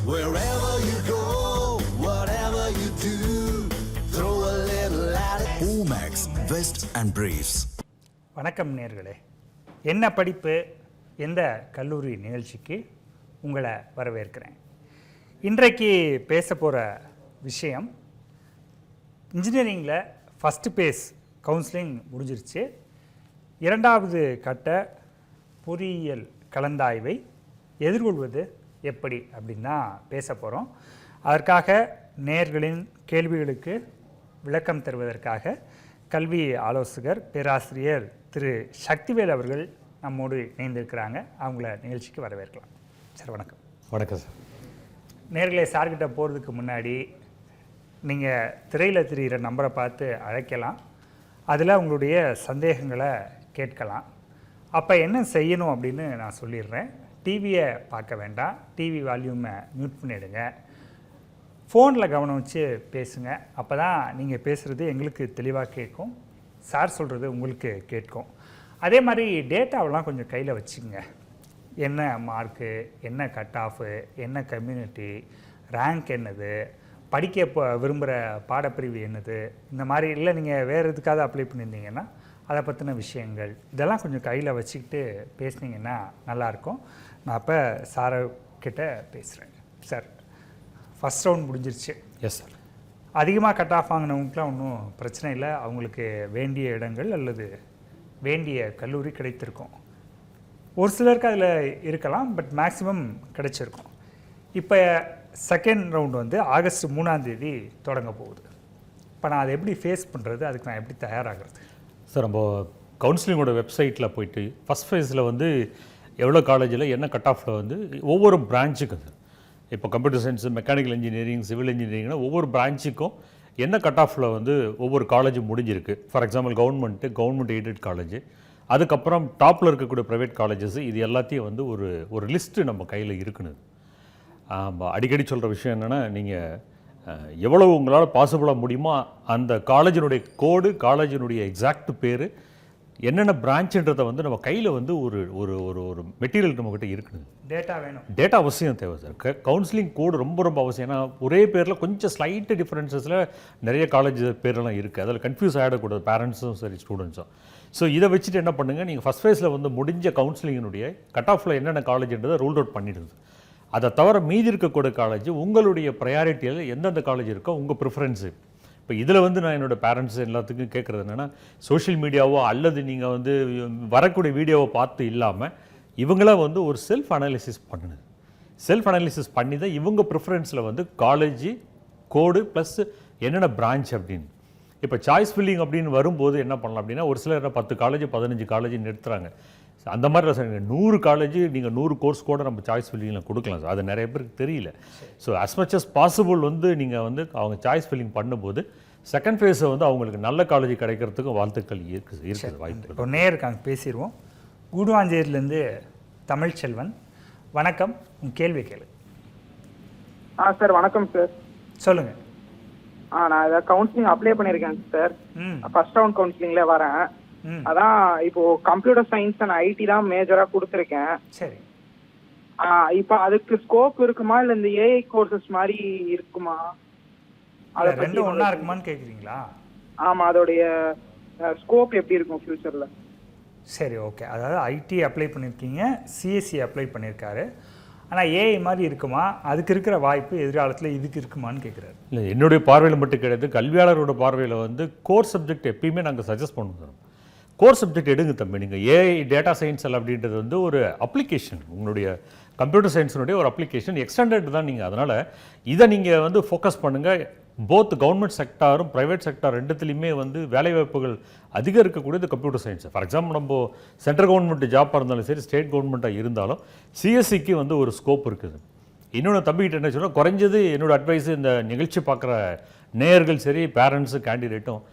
Wherever you go, whatever you do, throw a little at it. Omax, Vest and Briefs. வணக்கம் நேயர்களே. என்ன படிப்பு எந்த கல்லூரி நிகழ்ச்சிக்கு உங்களை வரவேற்கிறேன். இன்றைக்கு பேச போகிற விஷயம் இன்ஜினியரிங்கில் ஃபஸ்ட்டு பேஸ் கவுன்சிலிங் முடிஞ்சிருச்சு. இரண்டாவது கட்ட பொறியியல் கலந்தாய்வை எதிர்கொள்வது எப்படி அப்படின்னு தான் பேச போகிறோம். அதற்காக நேயர்களின் கேள்விகளுக்கு விளக்கம் தருவதற்காக கல்வி ஆலோசகர் பேராசிரியர் திரு சக்திவேல் அவர்கள் நம்மோடு இணைந்திருக்கிறாங்க. அவங்கள நிகழ்ச்சிக்கு வரவேற்கலாம். சார் வணக்கம். வணக்கம் சார். நேயர்களே, சார்கிட்ட போகிறதுக்கு முன்னாடி நீங்கள் திரையில் தெரிகிற நம்பரை பார்த்து அழைக்கலாம். அதில் உங்களுடைய சந்தேகங்களை கேட்கலாம். அப்போ என்ன செய்யணும் அப்படின்னு நான் சொல்லிடுறேன். டிவியை பார்க்க வேண்டாம், டிவி வால்யூமை மியூட் பண்ணிவிடுங்க. ஃபோனில் கவனம் வச்சு பேசுங்க. அப்போ தான் நீங்கள் பேசுகிறது எங்களுக்கு தெளிவாக கேட்கும், சார் சொல்கிறது உங்களுக்கு கேட்கும். அதே மாதிரி டேட்டாவெலாம் கொஞ்சம் கையில் வச்சுங்க. என்ன மார்க்கு, என்ன கட் ஆஃபு, என்ன கம்யூனிட்டி, ரேங்க் என்னது, படிக்க விரும்புகிற பாடப்பிரிவு என்னது, இந்த மாதிரி இல்லை நீங்கள் வேறு எதுக்காவது அப்ளை பண்ணியிருந்தீங்கன்னா அதை பற்றின விஷயங்கள் இதெல்லாம் கொஞ்சம் கையில் வச்சுக்கிட்டு பேசுனீங்கன்னா நல்லாயிருக்கும். நான் அப்போ சார்கிட்ட பேசுகிறேன். சார், ஃபஸ்ட் ரவுண்ட் முடிஞ்சிருச்சு. Yes sir. அதிகமாக கட் ஆஃப் வாங்கினவங்களுக்குலாம் ஒன்றும் பிரச்சனை இல்லை. அவங்களுக்கு வேண்டிய இடங்கள் அல்லது வேண்டிய கல்லூரி கிடைத்திருக்கும். ஒரு சிலருக்கு அதில் இருக்கலாம், பட் மேக்ஸிமம் கிடைச்சிருக்கும். இப்போ செகண்ட் ரவுண்டு வந்து ஆகஸ்ட் 3ஆம் தேதி தொடங்க போகுது. இப்போ நான் அதை எப்படி ஃபேஸ் பண்ணுறது, அதுக்கு நான் எப்படி தயாராகிறது? சார், நம்ம கவுன்சிலிங்கோட வெப்சைட்டில் போயிட்டு ஃபஸ்ட் ஃபேஸில் வந்து எவ்வளோ காலேஜில் என்ன கட் ஆஃபில் வந்து ஒவ்வொரு பிரான்ச்சுக்கு சார், இப்போ computer science, mechanical engineering, civil இன்ஜினியரிங்னா ஒவ்வொரு பிரான்ச்சுக்கும் என்ன கட் ஆஃபில் வந்து ஒவ்வொரு காலேஜும் முடிஞ்சிருக்கு. For example government aided college, அதுக்கப்புறம் டாப்பில் இருக்கக்கூடிய ப்ரைவேட் காலேஜஸ், இது எல்லாத்தையும் வந்து ஒரு லிஸ்ட்டு நம்ம கையில் இருக்குன்னு. அடிக்கடி சொல்கிற விஷயம் என்னென்னா, நீங்கள் எவ்வளவு உங்களால் பாசிபிளாக முடியுமோ அந்த காலேஜினுடைய கோடு, காலேஜினுடைய எக்ஸாக்ட் பேர், என்னென்ன பிரான்ச்சுன்றதை வந்து நம்ம கையில் வந்து ஒரு ஒரு ஒரு ஒரு மெட்டீரியல் நம்மக்கிட்ட இருக்குது. டேட்டா வேணும். டேட்டா அவசியம் தேவை சார். கவுன்சிலிங் கோடு ரொம்ப ரொம்ப அவசியம். ஏன்னா ஒரே பேரில் கொஞ்சம் ஸ்லைட்டு டிஃப்ரென்சஸில் நிறைய காலேஜ் பேரெல்லாம் இருக்குது. அதில் கன்ஃபியூஸ் ஆகிடக்கூடாது பேரண்ட்ஸும் சரி ஸ்டூடெண்ட்ஸும். ஸோ இதை வச்சுட்டு என்ன பண்ணுங்கள், நீங்கள் ஃபஸ்ட் ஃபேஸில் வந்து முடிஞ்ச கவுன்சிலிங்கினுடைய கட் ஆஃபில் என்னென்ன காலேஜ்ன்றதை ரூல் அவுட் பண்ணிடுது. அதை தவிர மீதி இருக்கக்கூடிய காலேஜ் உங்களுடைய ப்ரையாரிட்டியில் எந்தெந்த காலேஜ் இருக்கோ உங்கள் ப்ரிஃபரன்ஸு. இப்போ இதில் வந்து நான் என்னோடய பேரண்ட்ஸ் எல்லாத்துக்கும் கேட்குறது என்னென்னா, சோஷியல் மீடியாவோ அல்லது நீங்கள் வந்து வரக்கூடிய வீடியோவை பார்த்து இல்லாமல் இவங்களாம் வந்து ஒரு செல்ஃப் அனாலிசிஸ் பண்ணணும். செல்ஃப் அனாலிசிஸ் பண்ணி தான் இவங்க ப்ரிஃபரன்ஸில் வந்து காலேஜ் கோடு ப்ளஸ் என்னென்ன பிரான்ச் அப்படின்னு. இப்போ சாய்ஸ் ஃபில்லிங் அப்படின்னு வரும்போது என்ன பண்ணலாம் அப்படின்னா, ஒரு சிலர் 10 காலேஜ் 15 காலேஜ் நிறுத்துகிறாங்க. அந்த மாதிரி சார் 100 காலேஜ் நீங்கள் 100 கோர்ஸ் கூட நம்ம சாய்ஸ் ஃபில்லிங்கில் கொடுக்கலாம் சார். அது நிறைய பேருக்கு தெரியல. So as much as possible வந்து நீங்கள் வந்து அவங்க சாய்ஸ் ஃபில்லிங் பண்ணும்போது செகண்ட் ஃபேஸை வந்து அவங்களுக்கு நல்ல காலேஜ் கிடைக்கிறதுக்கும் வாழ்த்துக்கள் இருக்குது வாய்ப்பு. இப்போ நேருக்காங்க பேசிடுவோம். கூடுவாஞ்சேரியிலேருந்து தமிழ்ச்செல்வன், வணக்கம். உங்கள் கேள்வி கேளு. சார் வணக்கம் சார். சொல்லுங்கள். நான் ஏதாவது கவுன்சிலிங் அப்ளை பண்ணியிருக்கேன் சார். ஃபர்ஸ்ட் ரவுண்ட் கவுன்சிலிங்ல வரேன். அதான் இப்போ கம்ப்யூட்டர் சயின்ஸ் அண்ட் ஐடி தான் மேஜரா கொடுத்துருக்கேன். சரி. இப்போ அதுக்கு ஸ்கோப் இருக்குமா இல்லை இந்த ஏஐ கோர்சஸ் மாதிரி இருக்குமா? அதை ரெண்டும் ஒன்றா இருக்குமான்னு கேட்குறீங்களா? ஆமாம், அதோடைய ஸ்கோப் எப்படி இருக்கும் ஃபியூச்சரில்? சரி, ஓகே. அதாவது ஐடி அப்ளை பண்ணியிருக்கீங்க, சிஎஸ்சி அப்ளை பண்ணியிருக்காரு. ஆனால் ஏஐ மாதிரி இருக்குமா, அதுக்கு இருக்கிற வாய்ப்பு எதிர்காலத்தில் இதுக்கு இருக்குமான்னு கேட்குறாரு. இல்லை, என்னுடைய பார்வையில் மட்டும் கிடையாது, கல்வியாளரோட பார்வையில் வந்து கோர் சப்ஜெக்ட் எப்பயுமே நாங்கள் சஜஸ்ட் பண்ணுவோம். கோர் சப்ஜெக்ட் எடுங்க தம்பி. நீங்கள் ஏஐ டேட்டா சயின்ஸ் எல்லாம் அப்படின்றது வந்து ஒரு அப்ளிகேஷன், உங்களுடைய கம்ப்யூட்டர் சயின்ஸினுடைய ஒரு அப்ளிகேஷன், எக்ஸ்டெண்டட் தான். நீங்கள் அதனால் இதை நீங்கள் வந்து ஃபோக்கஸ் பண்ணுங்கள். போத் கவர்மெண்ட் செக்டாரும் ப்ரைவேட் செக்டார் ரெண்டுத்துலேயுமே வந்து வேலைவாய்ப்புகள் அதிகம் இருக்கக்கூடியது கம்ப்யூட்டர் சயின்ஸ். ஃபார் எக்ஸாம்பிள் நம்ம சென்ட்ரல் கவர்மெண்ட் ஜாப்பாக இருந்தாலும் சரி, ஸ்டேட் கவர்மெண்ட்டாக இருந்தாலும் சிஎஸ்சிக்கு வந்து ஒரு ஸ்கோப் இருக்குது. இன்னொன்று தம்பிக்கிட்ட என்ன சொன்னால், குறைஞ்சது என்னோடய அட்வைஸு, இந்த நிகழ்ச்சி பார்க்குற நேயர்கள் சரி, பேரண்ட்ஸு, கேண்டிடேட்டும்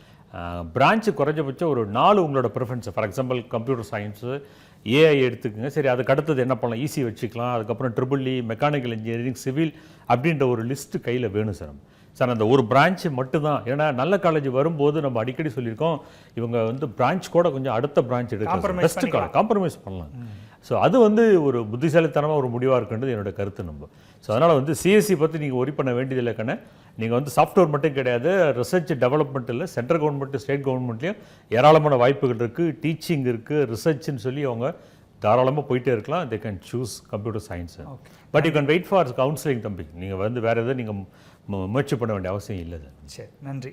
பிரான்ச்சு குறைஞ்சபட்சம் ஒரு 4 உங்களோட preference. For example computer science, AI எடுத்துக்கோங்க. சரி, அதுக்கு அடுத்தது என்ன பண்ணலாம், ஈஸி வச்சுக்கலாம். அதுக்கப்புறம் triple E, mechanical engineering, civil அப்படின்ற ஒரு லிஸ்ட்டு கையில் வேணும் சார். சார் அந்த ஒரு பிரான்ச் மட்டும்தான். ஏன்னா நல்ல காலேஜ் வரும்போது நம்ம அடிக்கடி சொல்லியிருக்கோம், இவங்க வந்து பிரான்ச் கூட கொஞ்சம் அடுத்த பிரான்ச் எடுக்கலாம், பெஸ்ட் காலேஜ் காம்ப்ரமைஸ் பண்ணலாம். ஸோ அது வந்து ஒரு புத்திசாலித்தனமாக ஒரு முடிவாக இருக்குன்றது என்னோட கருத்து. நம்ம ஸோ அதனால் வந்து சிஎஸ்சி பற்றி நீங்கள் ஒரி பண்ண வேண்டியதில்லை கண்ணே. நீங்கள் வந்து சாஃப்ட்வேர் மட்டும் கிடையாது, ரிசர்ச் டெவலப்மெண்ட்டில் சென்ட்ரல் கவர்மெண்ட் ஸ்டேட் கவர்மெண்ட்லேயும் ஏராளமான வாய்ப்புகள் இருக்குது. டீச்சிங் இருக்குது, ரிசர்ச்னு சொல்லி அவங்க தாராளமாக போயிட்டே இருக்கலாம். They can choose computer science. But you can wait for counselling தம்பி. நீங்கள் வந்து வேறு எதுவும் நீங்கள் முயற்சி பண்ண வேண்டிய அவசியம் இல்லை சார். சரி, நன்றி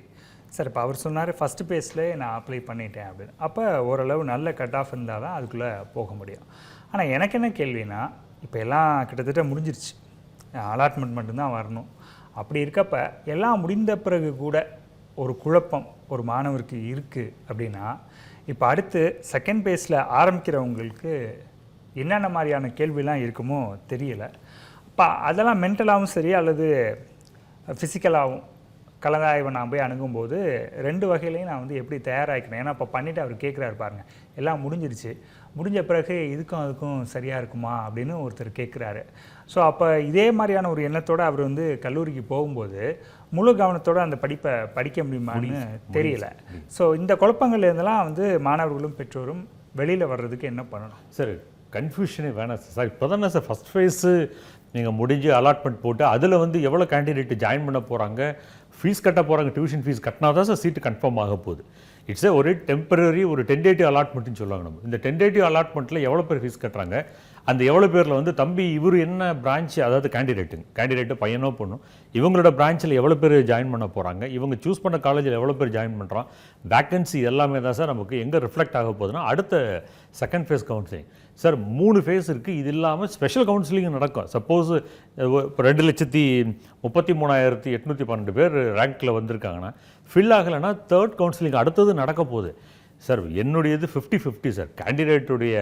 சார். இப்போ அவர் சொன்னார் ஃபஸ்ட்டு பேஸ்லேயே நான் அப்ளை பண்ணிட்டேன் அப்படின்னு. அப்போ ஓரளவு நல்ல கட் ஆஃப் இருந்தால் தான் அதுக்குள்ளே போக முடியும். ஆனால் எனக்கு என்ன கேள்வினா, இப்போ எல்லாம் கிட்டத்தட்ட முடிஞ்சிருச்சு, அலாட்மெண்ட் மட்டும்தான் வரணும். அப்படி இருக்கப்ப எல்லாம் முடிந்த பிறகு கூட ஒரு குழப்பம் ஒரு மாணவருக்கு இருக்குது அப்படின்னா, இப்போ அடுத்து செகண்ட் பேஸில் ஆரம்பிக்கிறவங்களுக்கு என்னென்ன மாதிரியான கேள்விலாம் இருக்குமோ தெரியலை. இப்போ அதெல்லாம் மென்டலாகவும் சரி அல்லது ஃபிசிக்கலாகவும் கலந்தாய்வை நான் போய் அணுகும்போது 2 வகையிலையும் நான் வந்து எப்படி தயாராகிக்கிறேன். ஏன்னா இப்போ பண்ணிவிட்டு அவர் கேட்குறாரு பாருங்கள், எல்லாம் முடிஞ்சிருச்சு, முடிஞ்ச பிறகு இதுக்கும் அதுக்கும் சரியாக இருக்குமா அப்படின்னு ஒருத்தர் கேட்குறாரு. ஸோ அப்போ இதே மாதிரியான ஒரு எண்ணத்தோடு அவர் வந்து கல்லூரிக்கு போகும்போது முழு கவனத்தோடு அந்த படிப்பை படிக்க முடியுமான்னு தெரியல. ஸோ இந்த குழப்பங்கள்லேருந்தெல்லாம் வந்து மாணவர்களும் பெற்றோரும் வெளியில் வர்றதுக்கு என்ன பண்ணணும் சார்? கன்ஃபியூஷனே வேணாம் சார். இப்போ தானே சார் ஃபஸ்ட் ஃபேஸு நீங்கள் முடிஞ்சு அலாட்மெண்ட் போட்டு அதில் வந்து எவ்வளோ கேண்டிடேட் ஜாயின் பண்ண போகிறாங்க, ஃபீஸ் கட்ட போகிறாங்க, டியூஷன் ஃபீஸ் கட்டினா தான் சார் சீட்டு கன்ஃபார்ம் ஆக போகுது. இட்ஸ் ஒரு டெம்பரரி ஒரு டென்டேட்டிவ் அலாட்மெண்ட்னு சொல்லுவாங்க. நம்ம இந்த டென்டேட்டிவ் அலாட்மெண்ட்டில் எவ்வளோ பேர் ஃபீஸ் கட்டுறாங்க, அந்த எவ்வளோ பேரில் வந்து தம்பி இவர் என்ன பிரான்ச், அதாவது கேண்டிடேட்டு பையனோ பொண்ணும், இவங்களோட பிரான்ச்சில் எவ்வளோ பேர் ஜாயின் பண்ண போகிறாங்க, இவங்க சூஸ் பண்ண காலேஜில் எவ்வளோ பேர் ஜாயின் பண்ணுறான், வேக்கன்சி எல்லாமே தான் சார் நமக்கு எங்கே ரிஃப்ளெக்ட் ஆக போகுதுன்னா அடுத்த second phase counselling. Sir 3 phase இருக்குது. இது இல்லாமல் ஸ்பெஷல் கவுன்சிலிங் நடக்கும். சப்போஸ் இப்போ 2,33,812 பேர் ரேங்க்கில் வந்திருக்காங்கன்னா, ஃபில் ஆகலைன்னா தேர்ட் கவுன்சிலிங் அடுத்தது நடக்க போகுது சார். என்னுடையது 50-50 சார். கேண்டிடேட்டுடைய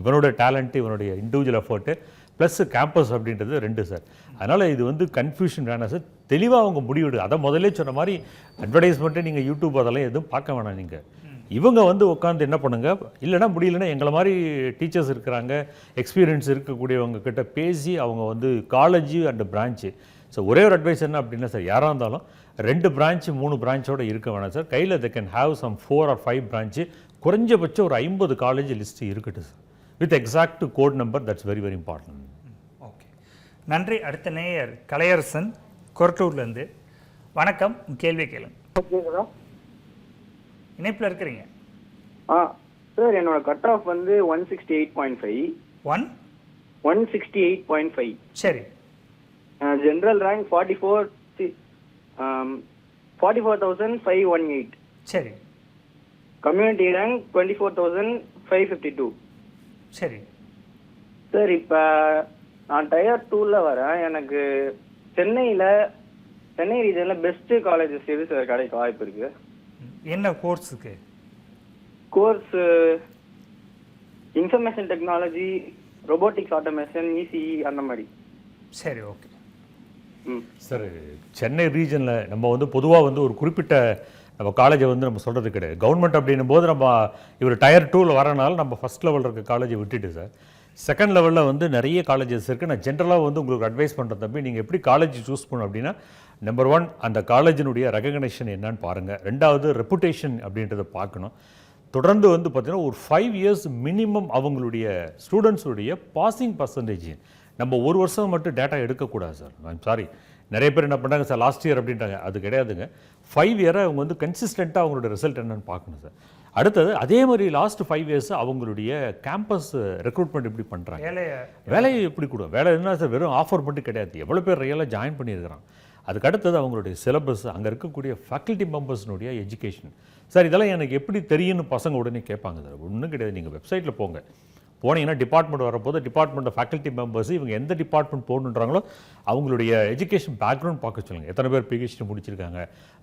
இவனோட டேலண்ட்டு, இவனுடைய இண்டிவிஜுவல் எஃபர்ட்டு ப்ளஸ் கேம்பஸ் அப்படின்றது 2 சார். அதனால் இது வந்து கன்ஃபியூஷன் வேணாம் சார். தெளிவாக அவங்க முடிவிடு. அதை முதல்ல சொன்ன மாதிரி அட்வர்டைஸ்மெண்ட்டு நீங்கள் யூடியூப் அதெல்லாம் எதுவும் பார்க்க வேணாம். நீங்கள் இவங்க வந்து உட்காந்து என்ன பண்ணுங்க, இல்லைனா முடியலன்னா எங்களை மாதிரி டீச்சர்ஸ் இருக்கிறாங்க, எக்ஸ்பீரியன்ஸ் இருக்கக்கூடியவங்க கிட்ட பேசி அவங்க வந்து காலேஜ் அண்ட் பிரான்ச்சு. ஸோ ஒரே ஒரு அட்வைஸ் என்ன அப்படின்னா சார், யாராக இருந்தாலும் 2 பிரான்ச்சு 3 பிரான்ச்சோடு இருக்க வேணாம் சார். கையில் they can have some 4 or 5 branch, குறைஞ்சபட்சம் ஒரு 50 காலேஜ் லிஸ்ட்டு இருக்கட்டும் sir, with exact code number. That's very very important. Okay, நன்றி. அடுத்த நேயர் கலையரசன் கொரட்டூர்லேருந்து. வணக்கம், கேள்வி கேளுங்க. இணைப்பில் இருக்கிறீங்க. சார் என்னோட கட் ஆஃப் வந்து 168.5. 168.5. சரி. General rank 44,518. சரி. Community rank 24,552. சரி. சார் இப்போ நான் டயர் 2ல வரேன். எனக்கு சென்னை ரீஜனில் பெஸ்ட்டு காலேஜஸ் எது சார் கிடைக்க வாய்ப்பு இருக்குது? என்ன கோர்ஸுக்கு? Course information technology, robotics, automation, ECE அந்த மாதிரி. சரி, ஓகே. சார் சென்னை ரீஜனில் நம்ம வந்து பொதுவாக வந்து ஒரு குறிப்பிட்ட நம்ம காலேஜை வந்து நம்ம சொல்கிறது கிடையாது. கவர்மெண்ட் அப்படின்னும் போது நம்ம இவர் டயர் 2ல் வரனால நம்ம ஃபஸ்ட் லெவலில் இருக்க காலேஜை விட்டுட்டு சார் செகண்ட் லெவலில் வந்து நிறைய காலேஜஸ் இருக்குது. நான் ஜென்ரலாக வந்து உங்களுக்கு அட்வைஸ் பண்ணுற தம்பி, நீங்கள் எப்படி காலேஜ் சூஸ் பண்ணணும் அப்படின்னா, நம்பர் 1 அந்த காலேஜினுடைய ரெகக்னேஷன் என்னன்னு பாருங்கள். 2வது ரெப்புடேஷன் அப்படின்றத பார்க்கணும். தொடர்ந்து வந்து பார்த்திங்கன்னா ஒரு 5 இயர்ஸ் மினிமம் அவங்களுடைய ஸ்டூடெண்ட்ஸுடைய பாசிங் பர்சன்டேஜ். நம்ம ஒரு வருஷம் மட்டும் டேட்டா எடுக்கக்கூடாது சார். ஐம் சாரி, நிறைய பேர் என்ன பண்ணுறாங்க சார் லாஸ்ட் இயர் அப்படின்றாங்க. அது கிடையாதுங்க. 5 இயரை அவங்க வந்து கன்சிஸ்டண்ட்டாக அவங்களோட ரிசல்ட் என்னன்னு பார்க்கணும் சார். அடுத்தது அதே மாதிரி லாஸ்ட் 5 இயர்ஸ் அவங்களுடைய கேம்பஸ் ரெக்ரூட்மெண்ட் எப்படி பண்ணுறாங்க, வேலையை எப்படி கூட வேலை என்ன சார், வெறும் ஆஃபர் மட்டும் கிடையாது, எவ்வளோ பேர் ரியலாக ஜாயின் பண்ணியிருக்கிறாங்க. அதுக்கு அடுத்தது அவங்களுடைய சிலபஸ், அங்கே இருக்கக்கூடிய ஃபேக்கல்ட்டி மெம்பர்ஸ்னுடைய எஜுகேஷன். சார் இதெல்லாம் எனக்கு எப்படி தெரியும்னு பசங்க உடனே கேட்பாங்க சார். ஒன்றும் கிடையாது, நீங்கள் வெப்சைட்டில் போனீங்கன்னா டிபார்ட்மெண்ட் வரப்போது டிபார்ட்மெண்ட் ஃபேக்கல்ட்டி மெம்பர்ஸ் இவங்க எந்த டிபார்ட்மெண்ட் போகணுன்றாங்களோ அவங்களுடைய எஜுகேஷன் பேக்ரவுண்ட் பார்க்க சொல்லுங்கள். எத்தனை பேர் பிஹெச்டி முடிச்சிருக்காங்க,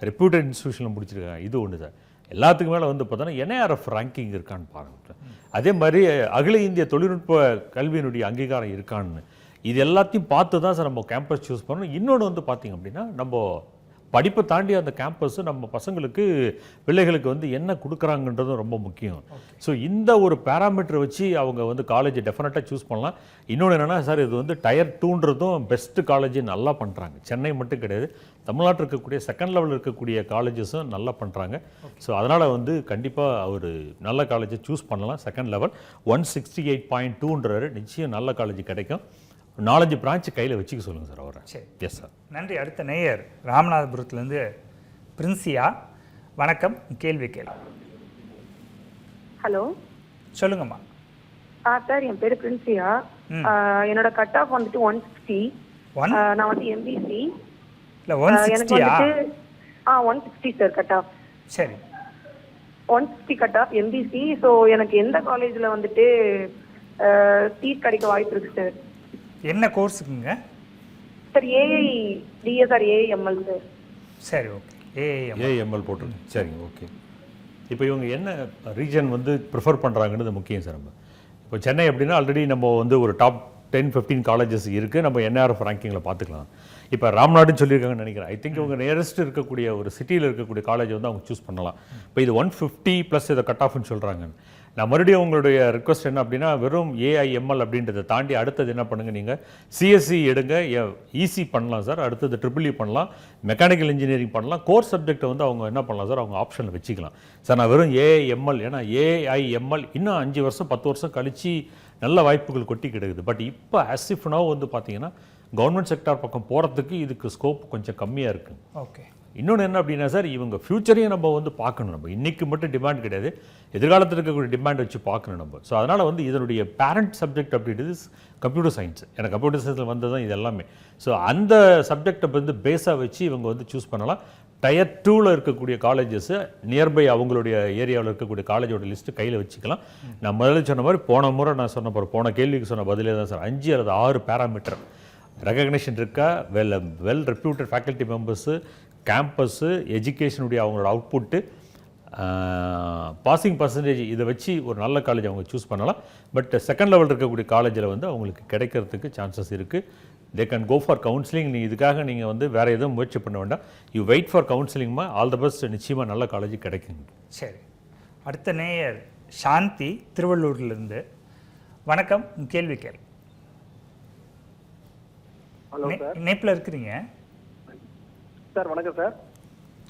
ரெப்யூட்டட் இன்ஸ்டியூஷனில் முடிச்சிருக்காங்க. இது ஒன்று சார். எல்லாத்துக்கு மேலே வந்து பார்த்தோன்னா NIRF ரேங்கிங் இருக்கான்னு பாருங்கள். அதே மாதிரி அகில இந்திய தொழில்நுட்ப கல்வியினுடைய அங்கீகாரம் இருக்கான்னு, இது எல்லாத்தையும் பார்த்து தான் சார் நம்ம கேம்பஸ் சூஸ் பண்ணணும். இன்னொன்று வந்து பார்த்திங்க அப்படின்னா, நம்ம படிப்பை தாண்டி அந்த கேம்பஸ் நம்ம பசங்களுக்கு பிள்ளைகளுக்கு வந்து என்ன கொடுக்குறாங்கன்றதும் ரொம்ப முக்கியம். ஸோ இந்த ஒரு பேராமீட்டரை வச்சு அவங்க வந்து காலேஜ் டெஃபினட்டாக சூஸ் பண்ணலாம். இன்னொன்று என்னென்னா சார், இது வந்து டயர் 2ன்றதும் பெஸ்ட்டு காலேஜ் நல்லா பண்ணுறாங்க. சென்னை மட்டும் கிடையாது, தமிழ்நாட்டில் இருக்கக்கூடிய செகண்ட் லெவலில் இருக்கக்கூடிய காலேஜஸும் நல்லா பண்ணுறாங்க. ஸோ அதனால் வந்து கண்டிப்பாக ஒரு நல்ல காலேஜை சூஸ் பண்ணலாம். செகண்ட் லெவல் 168.2ன்றாரு, நிச்சயம் நல்ல காலேஜ் கிடைக்கும். 4-5 பிரான்ச் கையில் வச்சுக்க சொல்லுங்கள் சார் அவரை. சரி, எஸ் சார். நன்றி. அடுத்த நேயர் ராமநாதபுரத்துலேருந்து பிரின்சியா. வணக்கம், கேள்வி கேள்வி. ஹலோ, சொல்லுங்கம்மா. சார் என் பேர் பிரின்சியா. என்னோட கட் ஆஃப் வந்துட்டு 160. நான் வந்து எம்பிசி. இல்லை 160யா? 160 சார் கட் ஆஃப். சரி, 160 கட் ஆஃப் எம்பிசி. ஸோ எனக்கு எந்த காலேஜில் வந்துட்டு சீட் கிடைக்க வாய்ப்பு இருக்கு சார்? என்ன கோர்ஸுக்குங்க sir? AI DSR AIML sir. சரி, ஓகே. ஏஎம்எல் போட்டுருங்க. சரிங்க, ஓகே. இப்போ இவங்க என்ன ரீஜன் வந்து ப்ரிஃபர் பண்ணுறாங்கன்றது முக்கியம் சார். நம்ம இப்போ சென்னை அப்படின்னா ஆல்ரெடி நம்ம வந்து ஒரு டாப் 10-15 காலேஜஸ் இருக்குது. நம்ம என்ஆர்எஃப் ரேங்கிங்கில் பார்த்துக்கலாம். இப்போ ராம்நாடுன்னு சொல்லியிருக்காங்கன்னு நினைக்கிறேன். ஐ திங்க் இவங்க நியரஸ்ட் இருக்கக்கூடிய ஒரு சிட்டியில் இருக்கக்கூடிய காலேஜ் வந்து அவங்க சூஸ் பண்ணலாம். இப்போ இது 150+ இதை கட் ஆஃப்னு சொல்கிறாங்க. நான் மறுபடியும் உங்களுடைய ரிக்வஸ்ட் என்ன அப்படின்னா, வெறும் ஏஐஎம்எல் அப்படின்றத தாண்டி அடுத்தது என்ன பண்ணுங்கள், நீங்கள் சிஎஸ்சி எடுங்க, இசி பண்ணலாம் சார், அடுத்தது ட்ரிபிள்இ பண்ணலாம், மெக்கானிக்கல் இன்ஜினியரிங் பண்ணலாம். கோர் சப்ஜெக்டை வந்து அவங்க என்ன பண்ணலாம் சார், அவங்க ஆப்ஷனில் வச்சுக்கலாம் சார். நான் வெறும் ஏஐஎம்எல், ஏன்னா ஏஐஎம்எல் இன்னும் 5 வருஷம் 10 வருஷம் கழிச்சு நல்ல வாய்ப்புகள் கொட்டி கிடக்குது. பட் இப்போ ஆசிஃப் நோ வந்து பார்த்தீங்கன்னா கவர்மெண்ட் செக்டார் பக்கம் போகிறதுக்கு இதுக்கு ஸ்கோப் கொஞ்சம் கம்மியாக இருக்குது. ஓகே. இன்னொன்று என்ன அப்படின்னா சார், இவங்க ஃப்யூச்சரையும் நம்ம வந்து பார்க்கணும். நம்ம இன்றைக்கி மட்டும் டிமாண்ட் கிடையாது, எதிர்காலத்தில் இருக்கக்கூடிய டிமாண்ட் வச்சு பார்க்கணும் நம்ம. ஸோ அதனால் வந்து இதனுடைய பேரண்ட் சப்ஜெக்ட் அப்படின்றது கம்ப்யூட்டர் சயின்ஸ். எனக்கு கம்ப்யூட்டர் சயின்ஸில் வந்தது தான் இது எல்லாமே. ஸோ அந்த சப்ஜெக்டை வந்து பேஸாக வச்சு இவங்க வந்து சூஸ் பண்ணலாம். டயர் 2ல் இருக்கக்கூடிய காலேஜஸ் நியர்பை அவங்களுடைய ஏரியாவில் இருக்கக்கூடிய காலேஜோட லிஸ்ட்டு கையில் வச்சுக்கலாம். நான் முதல்ல சொன்ன மாதிரி போன முறை நான் சொன்ன போன கேள்விக்கு சொன்ன பதிலே தான் சார். 5 அல்லது 6 பேராமீட்டர் ரெகக்னேஷன் இருக்கா, well reputed faculty members, campus, எஜுகேஷனுடைய அவங்களோட அவுட்புட்டு, பாசிங் பர்சன்டேஜ், இதை வச்சு ஒரு நல்ல காலேஜ் அவங்க சூஸ் பண்ணலாம். பட் செகண்ட் லெவல் இருக்கக்கூடிய காலேஜில் வந்து அவங்களுக்கு கிடைக்கிறதுக்கு சான்சஸ் இருக்குது. They can go for counselling. இதுக்காக நீங்கள் வந்து வேறு எதுவும் முயற்சி பண்ண வேண்டாம். யூ வெயிட் ஃபார் கவுன்சிலிங்மா. All the best. நிச்சயமாக நல்ல காலேஜ் கிடைக்குங்க. சரி, அடுத்த நேயர் சாந்தி திருவள்ளூர்லேருந்து. வணக்கம், கேள்வி கேள்வி. Hello sir. இணைப்பில் இருக்கிறீங்க சார். வணக்கம் சார்.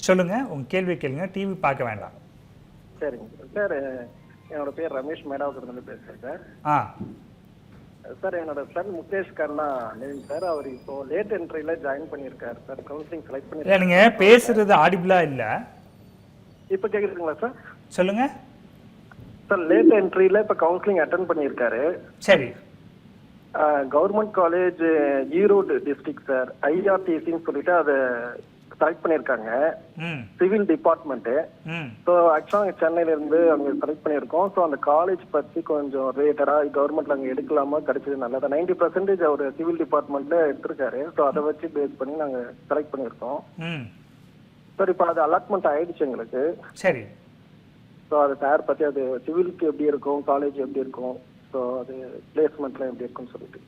சொல்லுங்கள், உங்கள் கேள்வி கேளுங்க, டிவி பார்க்க வேண்டாம். சரிங்க சார். என்னோட பேர் ரமேஷ், மேடாவத்திலிருந்து பேசுகிறேன் சார். சார், என்னோட சன் முகேஷ் கர்ணா நேம் சார். அவர் இப்போ லேட் என்ட்ரியில் ஜாயின் பண்ணியிருக்காரு சார். கவுன்சிலிங் செலக்ட் இல்லை, பண்ணி. நீங்கள் பேசுகிறது ஆடிபிளாக இல்லை. இப்போ கேட்குறீங்களா சார்? சொல்லுங்கள் சார். லேட் என்ட்ரியில் இப்போ கவுன்சிலிங் அட்டன் பண்ணியிருக்காரு. சரி. Government college Erode district sir. ஐஆர்டிசின்னு சொல்லிட்டு அதை செலக்ட் பண்ணியிருக்காங்க, சிவில் டிபார்ட்மெண்ட்டு. ஸோ ஆக்சுவலாக சென்னையிலேருந்து அங்கே செலக்ட் பண்ணியிருக்கோம். ஸோ அந்த காலேஜ் பற்றி கொஞ்சம் ரேட்டடாக கவர்மெண்ட்டில் அங்கே எடுக்கலாமா, கிடைச்சது நல்லதா? 90% அவர் சிவில் டிபார்ட்மெண்ட்டில் எடுத்திருக்காரு. ஸோ அதை வச்சு பேஸ் பண்ணி நாங்கள் செலக்ட் பண்ணியிருக்கோம் சார். இப்போ அது அலாட்மெண்ட் ஆயிடுச்சு எங்களுக்கு. சரி. ஸோ அது சார் பற்றி, அது சிவிலுக்கு எப்படி இருக்கும், காலேஜ் எப்படி இருக்கும், ஸோ அது பிளேஸ்மெண்ட்லாம் எப்படி இருக்குன்னு சொல்லிட்டு.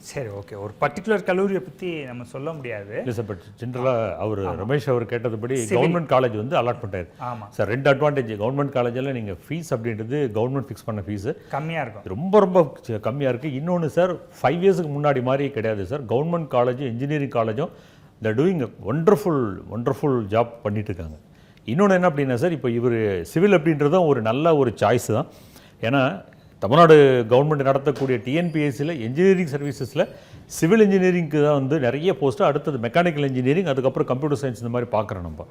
சரி, ஓகே. ஒரு பர்டிகுலர் கல்லூரியை பற்றி நம்ம சொல்ல முடியாது. இல்லை சார், பட் ஜென்ரலாக அவர் ரமேஷ் அவர் கேட்டதுபடி கவர்மெண்ட் காலேஜ் வந்து அலாட்மெண்ட் ஆயிருக்கு. ஆமாம் சார். 2 அட்வான்டேஜ். கவர்மெண்ட் காலேஜில் நீங்கள் ஃபீஸ் அப்படின்றது கவர்மெண்ட் ஃபிக்ஸ் பண்ண ஃபீஸு கம்மியாக இருக்கும், ரொம்ப ரொம்ப கம்மியாக இருக்குது. இன்னொன்று சார், 5 இயர்ஸுக்கு முன்னாடி மாதிரி கிடையாது சார். கவர்மெண்ட் காலேஜும் இன்ஜினியரிங் காலேஜும் த டூயிங் ஒண்டர்ஃபுல் ஜாப் பண்ணிட்டு இருக்காங்க. இன்னொன்று என்ன அப்படின்னா சார், இப்போ இவர் சிவில் அப்படின்றதும் ஒரு நல்ல ஒரு சாய்ஸ் தான். ஏன்னா தமிழ்நாடு கவர்மெண்ட் நடத்தக்கூடிய டிஎன்பிஎஸ்சியில் இன்ஜினியரிங் சர்வீசஸில் சிவில் இன்ஜினியரிங்க்கு தான் வந்து நிறைய போஸ்ட்டு, அடுத்தது மெக்கானிக்கல் இன்ஜினியரிங், அதுக்கப்புறம் கம்ப்யூட்டர் சயின்ஸ், இந்த மாதிரி பார்க்குறோம் நம்ம.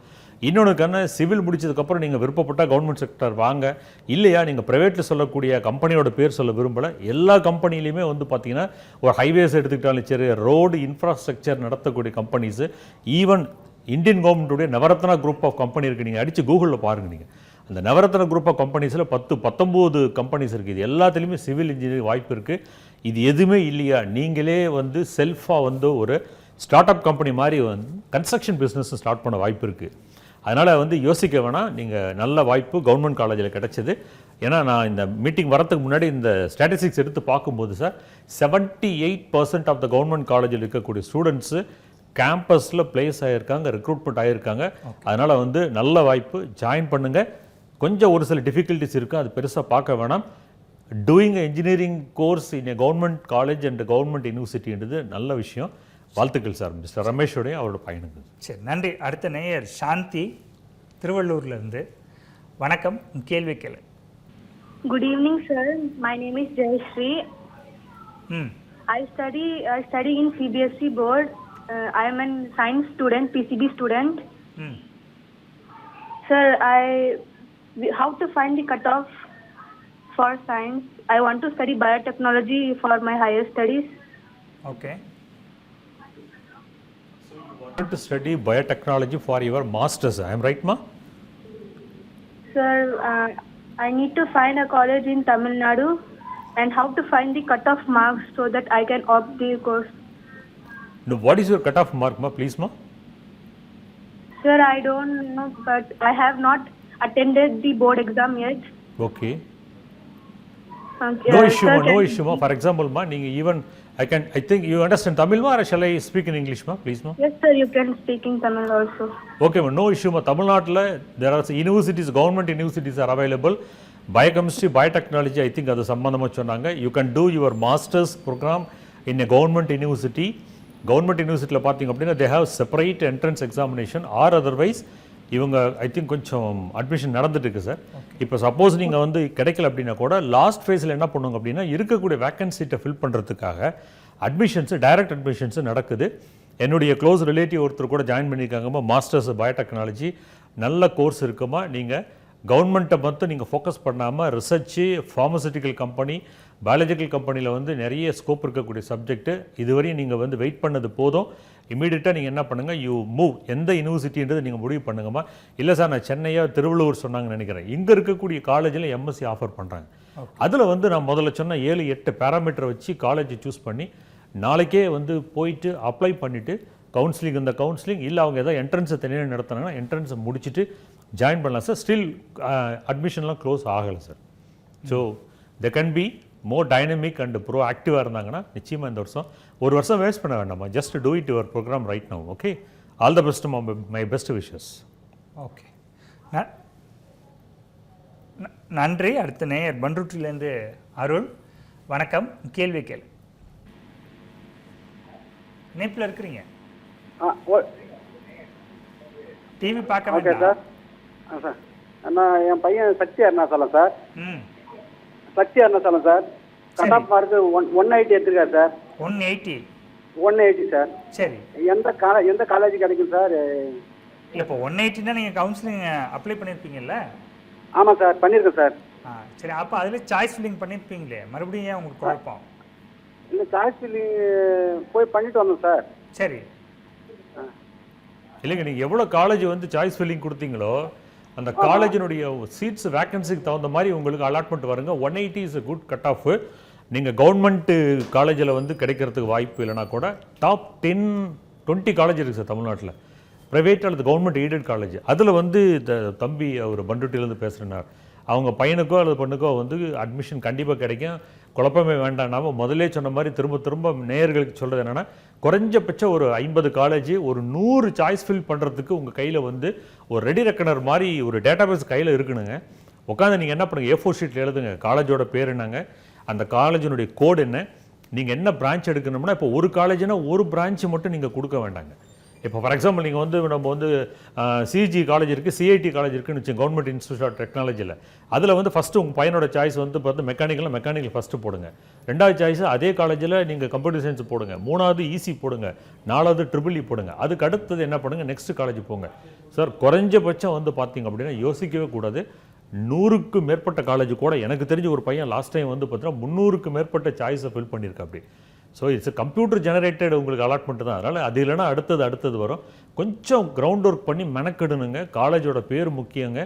இன்னொன்றுக்கான சிவில் முடிச்சதுக்கப்புறம் நீங்கள் விருப்பப்பட்டால் கவர்மெண்ட் செக்டர் வாங்க, இல்லையா நீங்கள் ப்ரைவேட்டில் சொல்லக்கூடிய கம்பெனியோட பேர் சொல்ல விரும்பலை. எல்லா கம்பெனிலையுமே வந்து பார்த்தீங்கன்னா ஒரு ஹைவேஸ் எடுத்துக்கிட்டாலும் சரி, ரோடு இன்ஃப்ராஸ்ட்ரக்சர் நடத்தக்கூடிய கம்பெனிஸு, ஈவன் இந்தியன் கவர்மெண்ட்டுடைய நவரத்னா குரூப் ஆஃப் கம்பெனி இருக்குது. நீங்கள் அடித்து கூகுளில் பாருங்கள். நீங்கள் அந்த நவரத்ன குரூப் ஆஃப் கம்பெனிஸில் 10-19 கம்பெனிஸ் இருக்குது. இது எல்லாத்துலேயுமே சிவில் இன்ஜினியரிங் வாய்ப்பு இருக்குது. இது எதுவுமே இல்லையா, நீங்களே வந்து செல்ஃபாக வந்து ஒரு ஸ்டார்ட் அப் கம்பெனி மாதிரி வந்து கன்ஸ்ட்ரக்ஷன் பிஸ்னஸ் ஸ்டார்ட் பண்ண வாய்ப்பு இருக்குது. அதனால் வந்து யோசிக்க வேணாம். நீங்கள் நல்ல வாய்ப்பு கவர்மெண்ட் காலேஜில் கிடச்சிது. ஏன்னா நான் இந்த மீட்டிங் வரத்துக்கு முன்னாடி இந்த ஸ்டாட்டிஸ்டிக்ஸ் எடுத்து பார்க்கும்போது சார், 78% ஆஃப் த கவர்மெண்ட் காலேஜில் இருக்கக்கூடிய ஸ்டூடெண்ட்ஸு கேம்பஸில் பிளேஸ் ஆகியிருக்காங்க, ரெக்ரூட்மெண்ட் ஆகியிருக்காங்க. அதனால் வந்து நல்ல வாய்ப்பு, ஜாயின் பண்ணுங்கள். கொஞ்சம் ஒரு சில டிஃபிகல்ட்டிஸ் இருக்குது, அது பெருசாக பார்க்க வேணாம். Doing engineering course in a government college and government யூனிவர்சிட்டின்றது நல்ல விஷயம். வாழ்த்துக்கள் சார் மிஸ்டர் ரமேஷோடைய அவரோட பையனுக்கு. சரி, நன்றி. அடுத்த நேயர் சாந்தி திருவள்ளூர்லேருந்து. வணக்கம், கேள்வி கேளு. Good evening, sir. My name is Jayashree. I study in CBSE board. I am a science student, PCB student. Sir, how to find the cutoff for science? I want to study biotechnology for my higher studies. Okay. So you want to study biotechnology for your masters, I am right, ma? Sir, I need to find a college in Tamil Nadu and how to find the cutoff marks so that I can opt the course. No, what is your cutoff mark, ma? Please, ma? Sir, I don't know, but I have not attended the board exam yet. Okay. Okay, No issue, sir, ma. No issue, ma. For example, ma, even I think you understand Tamil, ma, or shall I speak in English, ma? Please, ma. Yes, sir, you can speak in Tamil also. Okay, ma. No issue, ma. Tamil Nadu, there are universities, government universities are available. Biochemistry, biotechnology, I think அது சம்பந்தமாக சொன்னாங்க. You can do your master's program in a government university. Government யூனிவர்சிட்டியில் பார்த்தீங்க அப்படின்னா they have separate entrance examination or otherwise இவங்க I think கொஞ்சம் admission நடந்துட்டு இருக்கு சார். இப்போ சப்போஸ் நீங்கள் வந்து கிடைக்கல அப்படின்னா கூட லாஸ்ட் ஃபேஸில் என்ன பண்ணுங்க அப்படின்னா இருக்கக்கூடிய வேக்கன்சிட்டை ஃபில் பண்ணுறதுக்காக அட்மிஷன்ஸு டைரக்ட் அட்மிஷன்ஸு நடக்குது. என்னுடைய க்ளோஸ் ரிலேட்டிவ் ஒருத்தர் கூட ஜாயின் பண்ணியிருக்காங்கம்மா, மாஸ்டர்ஸ் பயோடெக்னாலஜி. நல்ல கோர்ஸ் இருக்குமா. நீங்கள் கவர்மெண்ட்டை மட்டும் நீங்கள் ஃபோக்கஸ் பண்ணாமல் ரிசர்ச்சு, ஃபார்மசூட்டிக்கல் கம்பெனி, பயாலஜிக்கல் கம்பெனியில் வந்து நிறைய ஸ்கோப் இருக்கக்கூடிய சப்ஜெக்ட்டு. இதுவரையும் நீங்கள் வந்து வெயிட் பண்ணது போதும். இமீடியட்டாக நீங்கள் என்ன பண்ணுங்கள், யூ மூவ். எந்த யூனிவர்சிட்டின்றது நீங்கள் முடிவு பண்ணுங்கம்மா. இல்லை சார் நான் சென்னையா திருவள்ளூர் சொன்னாங்கன்னு நினைக்கிறேன். இங்கே இருக்கக்கூடிய காலேஜில் எம்எஸ்சி ஆஃபர் பண்ணுறாங்க. அதில் வந்து நான் முதல்ல சொன்ன 7-8 பேராமீட்டரை வச்சு காலேஜை சூஸ் பண்ணி நாளைக்கே வந்து போயிட்டு அப்ளை பண்ணிவிட்டு கவுன்சிலிங், இந்த கவுன்சிலிங் இல்லை அவங்க ஏதாவது என்ட்ரன்ஸை தனியாக நடத்தினாங்கன்னா என்ட்ரன்ஸை முடிச்சுட்டு ஜாயின் பண்ணலாம் சார். ஸ்டில் அட்மிஷன்லாம் க்ளோஸ் ஆகலை sir. So they can be more dynamic and bro ஆக்டிவாக இருந்தாங்கன்னா நிச்சயமாக இந்த வருஷம் ஒரு வருஷம் வேஸ்ட் பண்ண வேண்டாமா. Just do it your programme right now. Okay, all the best, my best wishes. Okay, நன்றி. அடுத்த நேயர் பண்ருட்டிலேருந்து அருள். வணக்கம், கேள்வி கேளு. இணைப்பில் இருக்கிறீங்க, டிவி பார்க்க ஓகே சார். சார் நான் என் பையன் Sakthi Arunachalam sir. Sakthi Arunachalam sir. Cut off mark 180 எடுத்துருக்காரு சார். 180 சார். சரி, எந்த காலேஜ் கிடைக்கும் சார்? இல்லை இப்போ 180னா நீங்கள் கவுன்சிலிங் அப்ளை பண்ணியிருப்பீங்கல்ல? ஆமாம் சார், பண்ணியிருக்கேன் சார். சரி, அப்போ அதில் சாய்ஸ் ஃபில்லிங் பண்ணியிருப்பீங்களே, மறுபடியும் ஏன் உங்களுக்கு குழப்பம்? இல்லை, சாய்ஸ் ஃபில்லிங் போய் பண்ணிட்டு வந்தோம் சார். சரி, இல்லைங்க, நீங்கள் எவ்வளோ காலேஜ் வந்து சாய்ஸ் ஃபில்லிங் கொடுத்தீங்களோ அந்த காலேஜினுடைய சீட்ஸ் வேக்கன்சிக்கு தகுந்த மாதிரி உங்களுக்கு அலாட்மெண்ட் வருங்க. 180 is a good cut off. நீங்கள் கவர்மெண்ட்டு காலேஜில் வந்து கிடைக்கிறதுக்கு வாய்ப்பு இல்லைனா கூட டாப் 10-20 காலேஜ் இருக்குது சார் தமிழ்நாட்டில், ப்ரைவேட் அல்லது கவர்மெண்ட் எய்டட் காலேஜ். அதில் வந்து தம்பி அவர் பண்ருட்டிலேருந்து பேசுகிறார். அவங்க பையனுக்கோ அல்லது பொண்ணுக்கோ வந்து அட்மிஷன் கண்டிப்பாக கிடைக்கும். குழப்பமே வேண்டாம். நாம் முதலே சொன்ன மாதிரி திரும்ப திரும்ப நேயர்களுக்கு சொல்கிறது என்னென்னா, குறைஞ்சபட்சம் ஒரு 50 காலேஜ், ஒரு 100 சாய்ஸ் ஃபில் பண்ணுறதுக்கு உங்கள் கையில் வந்து ஒரு ரெடி ரெக்கனர் மாதிரி ஒரு டேட்டாபேஸ் கையில் இருக்கணுங்க. உட்காந்து நீங்கள் என்ன பண்ணுங்கள், A4 ஷீட்டில் எழுதுங்க காலேஜோட பேர் என்னங்க, அந்த காலேஜினுடைய கோடு என்ன, நீங்கள் என்ன பிரான்ச் எடுக்கணும்னா, இப்போ ஒரு காலேஜ்னா ஒரு பிரான்ச்சு மட்டும் நீங்கள் கொடுக்க வேண்டாங்க. இப்போ ஃபார் எக்ஸாம்பிள் நீங்கள் வந்து நம்ம வந்து சிஜி காலேஜ் இருக்குது, சிஐடி காலேஜ் இருக்குன்னு வச்சு, கவர்மெண்ட் இன்ஸ்டியூட் ஆஃப் டெக்னாலஜியில். அதில் வந்து ஃபஸ்ட்டு உங்கள் பையனோட சாய்ஸ் வந்து பார்த்து மெக்கானிக்கல் ஃபஸ்ட்டு போடுங்க. 2வது சாய்ஸ் அதே காலேஜில் நீங்கள் கம்ப்யூட்டர் சயின்ஸ் போடுங்க. 3வது ஈசி போடுங்க. 4வது ட்ரிபிள் இ போடுங்க. அதுக்கு அடுத்தது என்ன பண்ணுங்கள், நெக்ஸ்ட் காலேஜ் போங்க சார். குறைஞ்சபட்சம் வந்து பார்த்தீங்க அப்படின்னா யோசிக்கவே கூடாது. 100க்கு மேற்பட்ட காலேஜ் கூட எனக்கு தெரிஞ்ச ஒரு பையன் லாஸ்ட் டைம் வந்து பார்த்தீங்கன்னா 300க்கு மேற்பட்ட சாய்ஸை ஃபில் பண்ணியிருக்கா அப்படி. ஸோ இட்ஸ் கம்ப்யூட்டர் ஜெனரேட்டட் உங்களுக்கு அலாட்மெண்ட் தான். அதனால் அது இல்லைனா அடுத்தது வரும். கொஞ்சம் கிரவுண்ட் ஒர்க் பண்ணி மெனக்கெடுனுங்க. காலேஜோட பேர் முக்கியங்க,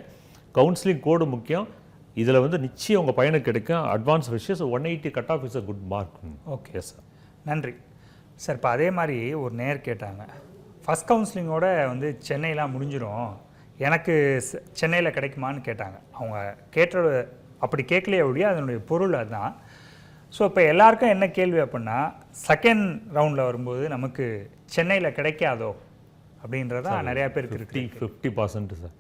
கவுன்சிலிங் கோடு முக்கியம். இதில் வந்து நிச்சயம் உங்கள் பையனுக்கு கிடைக்கும். Advance wishes 180 cut off is a good mark. Okay sir, நன்றி சார். இப்போ அதே மாதிரி ஒரு நேர் கேட்டாங்க, ஃபஸ்ட் கவுன்சிலிங்கோட வந்து சென்னையெலாம் முடிஞ்சிடும், எனக்கு சென்னையில் கிடைக்குமான்னு கேட்டாங்க. அவங்க கேட்டோட அப்படி கேட்கலையே ஒழிய அதனுடைய பொருள் அதுதான். ஸோ இப்போ எல்லாருக்கும் என்ன கேள்வி அப்படின்னா, செகண்ட் ரவுண்டில் வரும்போது நமக்கு சென்னையில் கிடைக்காதோ அப்படின்றதா நிறையா பேருக்கு இருக்கு. 50% சார்.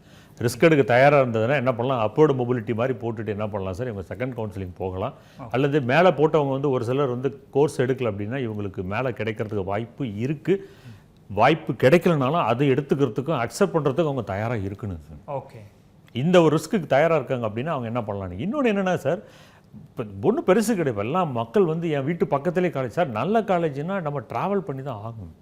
ரிஸ்க் எடுக்க தயாராக இருந்ததுன்னா என்ன பண்ணலாம், அப்போர்டு மொபிலிட்டி மாதிரி போட்டுட்டு என்ன பண்ணலாம் சார், இவங்க செகண்ட் கவுன்சிலிங் போகலாம். அல்லது மேலே போட்டவங்க வந்து ஒரு சிலர் வந்து கோர்ஸ் எடுக்கல அப்படின்னா இவங்களுக்கு மேலே கிடைக்கிறதுக்கு வாய்ப்பு இருக்குது. வாய்ப்பு கிடைக்கலனாலும் அதை எடுத்துக்கிறதுக்கும் அக்செப்ட் பண்ணுறதுக்கும் அவங்க தயாராக இருக்கணும் சார். ஓகே, இந்த ஒரு ரிஸ்க்குக்கு தயாராக இருக்காங்க அப்படின்னா அவங்க என்ன பண்ணலாம். இன்னொன்று என்னென்னா சார், இப்போ ஒன்றும் பெருசு கிடையாது. எல்லாம் மக்கள் வந்து என் வீட்டு பக்கத்துலேயே காலேஜ் சார், நல்ல காலேஜ்னால் நம்ம ட்ராவல் பண்ணி தான் ஆகணும்.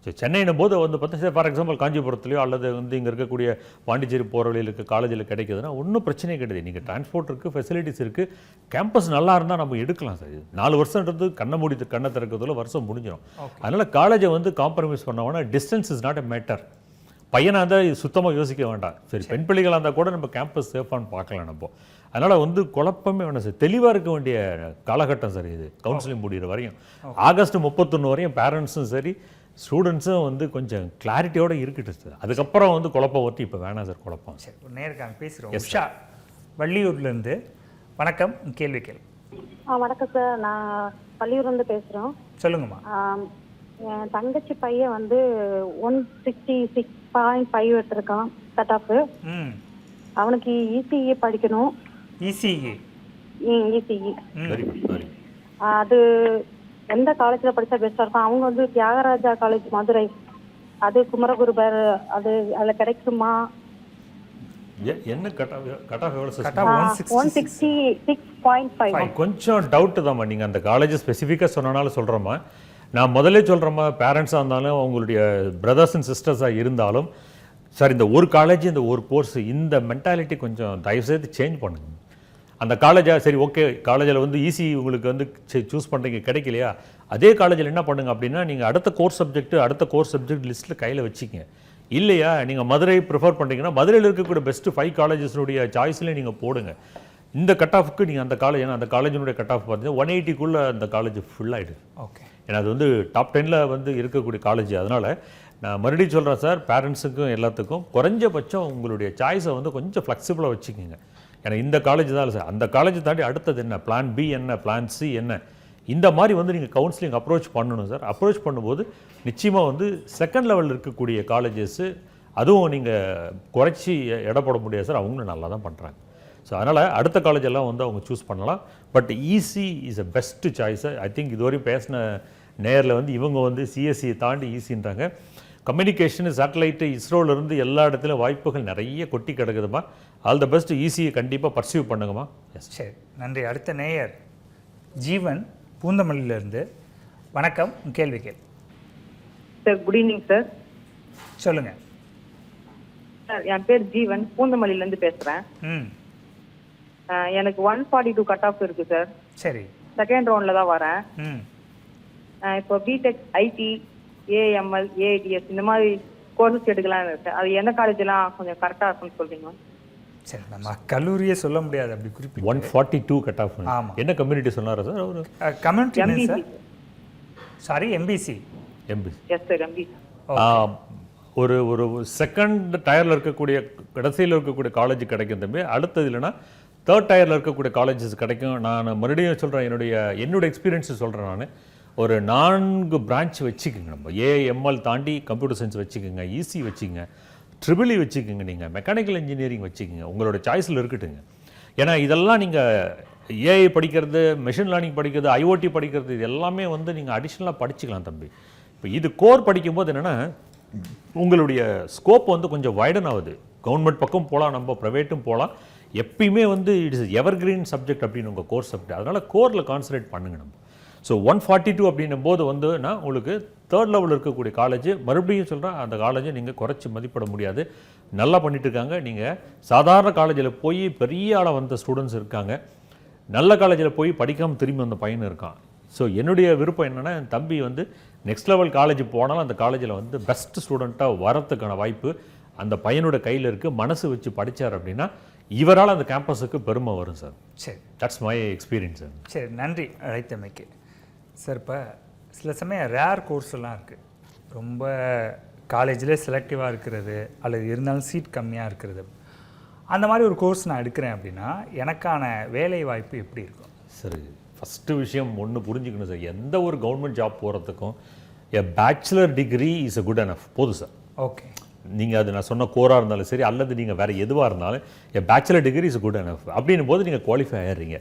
ஸோ சென்னையின் போது வந்து பார்த்தா சார், ஃபார் எக்ஸாம்பிள் காஞ்சிபுரத்துலையோ அல்லது வந்து இங்கே இருக்கக்கூடிய பாண்டிச்சேரி போகிற வழியில் இருக்க காலேஜில் கிடைக்குதுன்னா ஒன்றும் பிரச்சனையே கிடையாது. நீங்கள் டிரான்ஸ்போர்ட் இருக்குது, ஃபெசிலிட்டிஸ் இருக்குது, கேம்பஸ் நல்லா இருந்தால் நம்ம எடுக்கலாம் சார். 4 வருஷன்றது கண்ணை திறக்கிறதுல வருஷம் முடிஞ்சிடும். அதனால் காலேஜை வந்து காம்ப்ரமைஸ் பண்ணோம்னா distance is not a matter. பையனாக இருந்தால் இது சுத்தமாக யோசிக்க வேண்டாம். சரி, பெண் பிள்ளைகளாக இருந்தால் கூட நம்ம கேம்பஸ் சேஃபான்னு பார்க்கலாம் நம்ம. அதனால் வந்து குழப்பமே வேணும் சார். தெளிவாக இருக்க வேண்டிய காலகட்டம் சார் இது. கவுன்சிலிங் முடிகிற வரையும் ஆகஸ்ட் 31 வரையும் பேரண்ட்ஸும் சரி ஸ்டூடெண்ட்ஸும் வந்து கொஞ்சம் கிளாரிட்டியோடு இருக்கட்டும் சார். அதுக்கப்புறம் வந்து குழப்பம் ஒட்டி இப்போ வேணாம் சார் குழப்பம். சரி, நேருக்காங்க பேசுகிறோம். உஷா வள்ளியூர்லேருந்து. வணக்கம், கேள்வி கேள்வி. வணக்கம் சார், நான் பள்ளியூர்லேருந்து பேசுகிறோம். சொல்லுங்கம்மா. என் தங்கச்சி பையன் வந்து 166.5 எடுத்திருக்கான் கட் ஆஃப். அவனுக்கு இசிஇ படிக்கணும். இசிஇ? இசிஇ. அது எந்த காலேஜில் படித்தா பெஸ்ட்டாக இருக்கும்? அவங்க வந்து தியாகராஜா காலேஜ் மதுரை, அது குமரகுருபர், அது அதில் கிடைக்குமா? என்ன கட் ஆஃப் எவ்வளோ சார்? 166.5. கொஞ்சம் டவுட்டு தான்மா. நீங்கள் அந்த காலேஜ் ஸ்பெசிஃபிக்காக சொன்னனால சொல்கிறோம்மா. நான் முதல்ல சொல்கிறேம்மா, பேரண்ட்ஸாக இருந்தாலும் அவங்களுடைய பிரதர்ஸ் அண்ட் சிஸ்டர்ஸாக இருந்தாலும் சார், இந்த ஒரு காலேஜ் இந்த ஒரு கோர்ஸ் இந்த மென்டாலிட்டி கொஞ்சம் தயவுசெய்து சேஞ்ச் பண்ணுங்க. அந்த காலேஜாக சரி ஓகே, காலேஜில் வந்து ஈஸி உங்களுக்கு வந்து சூஸ் பண்ணுறீங்க, கிடைக்கலையா அதே காலேஜில் என்ன பண்ணுங்க அப்படின்னா நீங்கள் அடுத்த கோர்ஸ் சப்ஜெக்ட் லிஸ்ட்டில் கையில் வச்சுக்கங்க. இல்லையா நீங்கள் மதுரை ப்ரிஃபர் பண்ணுறீங்கன்னா மதுரையில் இருக்கக்கூடிய பெஸ்ட்டு 5 காலேஜஸ்னுடைய சாய்ஸ்லேயே நீங்கள் போடுங்க. இந்த கட் ஆஃப்க்கு நீங்கள் அந்த காலேஜ், ஏன்னா அந்த காலேஜினுடைய கட் ஆஃப் பார்த்தீங்கன்னா 180க்குள்ளே அந்த காலேஜ் ஃபுல் ஆகிடுது. ஓகே, ஏன்னா அது வந்து டாப் 10ல் வந்து இருக்கக்கூடிய காலேஜ். அதனால் நான் மறுபடியும் சொல்கிறேன் சார், பேரண்ட்ஸுக்கும் எல்லாத்துக்கும் குறைஞ்சபட்சம் உங்களுடைய சாய்ஸை வந்து கொஞ்சம் ஃப்ளெக்சிபிளாக வச்சுக்கோங்க. ஏன்னா இந்த காலேஜ் தான் சார், அந்த காலேஜை தாண்டி அடுத்தது என்ன, பிளான் பி என்ன, பிளான் சி என்ன, இந்த மாதிரி வந்து நீங்கள் கவுன்சிலிங் அப்ரோச் பண்ணணும் சார். அப்ரோச் பண்ணும்போது நிச்சயமாக வந்து செகண்ட் லெவலில் இருக்கக்கூடிய காலேஜஸ்ஸு அதுவும் நீங்கள் குறைச்சி எடை போட முடியாது சார், அவங்களும் நல்லா தான் பண்ணுறாங்க. ஸோ அதனால் அடுத்த காலேஜெல்லாம் வந்து அவங்க சூஸ் பண்ணலாம். But easy is a best choice. I think இதுவரையும் பேசின நேரில் வந்து இவங்க வந்து சிஎஸ்சியை தாண்டி ஈஸின்றாங்க. கம்யூனிகேஷனு, சேட்டலைட்டு, இஸ்ரோலேருந்து எல்லா இடத்துலையும் வாய்ப்புகள் நிறைய கொட்டி கிடக்குதுமா. All the best. ஈஸியை கண்டிப்பாக பர்சீவ் பண்ணுங்கம்மா. எஸ், சரி, நன்றி. அடுத்த நேயர் ஜீவன் பூந்தமல்லியிலேருந்து. வணக்கம், கேள்வி கேள்வி. Sir good evening sir. சொல்லுங்கள் சார். என் பேர் ஜீவன், பூந்தமல்லியிலேருந்து பேசுகிறேன். எனக்கு 142 கட் ஆஃப் இருக்கு சார். சரி, செகண்ட் ரவுண்டில் தான் வரேன். இப்போ பிடெக், ஐடி, ஏஎம்எல், ஏஐடிஎஸ் இந்த மாதிரி கோர்சஸ் எடுக்கலாம் இருக்கு. அது எந்த காலேஜெலாம் கொஞ்சம் கரெக்டாக இருக்குன்னு சொல்றீங்க? சரி, நம்ம கல்லூரியே சொல்ல முடியாது அப்படி குறிப்பிட்டு. 142 கட் ஆஃப். ஆமாம். என்ன கம்யூனிட்டி சொன்னாரா சார் அவர்? Community sir. Sorry, MBC. Yes sir, MBC. ஒரு ஒரு செகண்ட் டயரில் இருக்கக்கூடிய கடைசியில் இருக்கக்கூடிய காலேஜ் கிடைக்கும் தம்பி. அடுத்தது இல்லைன்னா தேர்ட் டயரில் இருக்கக்கூடிய காலேஜஸ் கிடைக்கும். நான் மறுபடியும் சொல்கிறேன், என்னோட எக்ஸ்பீரியன்ஸை சொல்கிறேன். நான் ஒரு 4 பிரான்ச் வச்சுக்கோங்க. நம்ம ஏஎம்எல் தாண்டி கம்ப்யூட்டர் சயின்ஸ் வச்சுக்கோங்க, இசி வச்சுக்கோங்க, ட்ரிபிள் இ வச்சுக்கோங்க, நீங்கள் மெக்கானிக்கல் இன்ஜினியரிங் வச்சுக்கோங்க. உங்களோட சாய்ஸில் இருக்கட்டுங்க. ஏன்னா இதெல்லாம் நீங்கள் ஏஐ படிக்கிறது, மெஷின் லேர்னிங் படிக்கிறது, ஐஓடி படிக்கிறது, இது எல்லாமே வந்து நீங்கள் அடிஷ்னலாக படிச்சுக்கலாம் தம்பி. இப்போ இது கோர் படிக்கும்போது என்னென்னா உங்களுடைய ஸ்கோப் வந்து கொஞ்சம் வைடன் ஆகுது. கவர்மெண்ட் பக்கம் போகலாம், நம்ம ப்ரைவேட்டும் போகலாம். எப்பயுமே வந்து இட்ஸ் எவர்கிரீன் சப்ஜெக்ட் அப்படின்னு உங்கள் கோர்ஸ் சப்ஜெக்ட். அதனால் கோரில் கான்சன்ட்ரேட் பண்ணுங்க நம்ம. ஸோ 142 அப்படின்னும் போது வந்துன்னா உங்களுக்கு தேர்ட் லெவலில் இருக்கக்கூடிய காலேஜ், மறுபடியும் சொல்கிறேன், அந்த காலேஜை நீங்கள் குறைச்சி மதிப்பிட முடியாது. நல்லா பண்ணிட்டு இருக்காங்க. நீங்கள் சாதாரண காலேஜில் போய் பெரிய ஆளாக வந்த ஸ்டூடெண்ட்ஸ் இருக்காங்க, நல்ல காலேஜில் போய் படிக்காமல் திரும்பி வந்த பையன் இருக்கான். ஸோ என்னுடைய விருப்பம் என்னென்னா, என் தம்பி வந்து நெக்ஸ்ட் லெவல் காலேஜ் போனாலும் அந்த காலேஜில் வந்து பெஸ்ட் ஸ்டூடெண்ட்டாக வரத்துக்கான வாய்ப்பு அந்த பையனோட கையில் இருக்குது. மனசு வச்சு படித்தார் அப்படின்னா இவரால் அந்த கேம்பஸுக்கு பெருமை வரும் சார். சரி, தட்ஸ் மை எக்ஸ்பீரியன்ஸ் சார். சரி, நன்றி அழைத்தமைக்கு. சார், இப்போ சில சமயம் ரேர் கோர்ஸ் எல்லாம் இருக்குது, ரொம்ப காலேஜில் செலக்டிவாக இருக்கிறது அல்லது இருந்தாலும் சீட் கம்மியாக இருக்கிறது. அந்த மாதிரி ஒரு கோர்ஸ் நான் எடுக்கிறேன் அப்படின்னா எனக்கான வேலை வாய்ப்பு எப்படி இருக்கும்? சரி, ஃபஸ்ட்டு விஷயம் ஒன்று புரிஞ்சுக்கணும் சார். எந்த ஒரு கவர்மெண்ட் ஜாப் போகிறதுக்கும் a bachelor degree is a good enough போதும் சார். ஓகே. நீங்கள் அது நான் சொன்ன கோராக இருந்தாலும் சரி அல்லது நீங்கள் வேறு எதுவாக இருந்தாலும் என் bachelor degree is good enough அப்படின்னும் போது நீங்கள் குவாலிஃபை ஆகிடுறீங்க.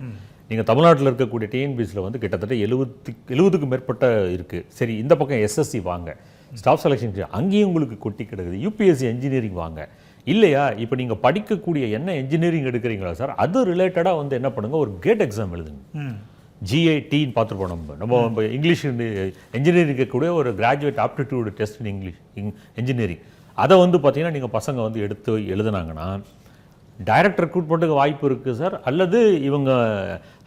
நீங்கள் தமிழ்நாட்டில் இருக்கக்கூடிய டிஎன்பிஎஸ்சியில் வந்து கிட்டத்தட்ட 70க்கும் மேற்பட்ட இருக்குது. சரி, இந்த பக்கம் எஸ்எஸ்சி வாங்க, ஸ்டாஃப் செலெக்ஷன் அங்கேயும் உங்களுக்கு கொட்டி கிடக்குது. யூபிஎஸ்சி இன்ஜினியரிங் வாங்க. இல்லையா, இப்போ நீங்கள் படிக்கக்கூடிய என்ன இன்ஜினியரிங் எடுக்கிறீங்களா சார், அது ரிலேட்டடாக வந்து என்ன பண்ணுங்கள், ஒரு கேட் எக்ஸாம் எழுதுங்க. GATன்னு பார்த்துருப்போம். நம்ம இங்கிலீஷ் இன்ஜினியரிங் இருக்கக்கூடிய ஒரு graduate aptitude test in English engineering, அதை வந்து பார்த்தீங்கன்னா நீங்கள் பசங்க வந்து எடுத்து எழுதுனாங்கன்னா டைரக்ட் ரெக்ரூட்மெண்ட்டுக்கு வாய்ப்பு இருக்குது சார். அல்லது இவங்க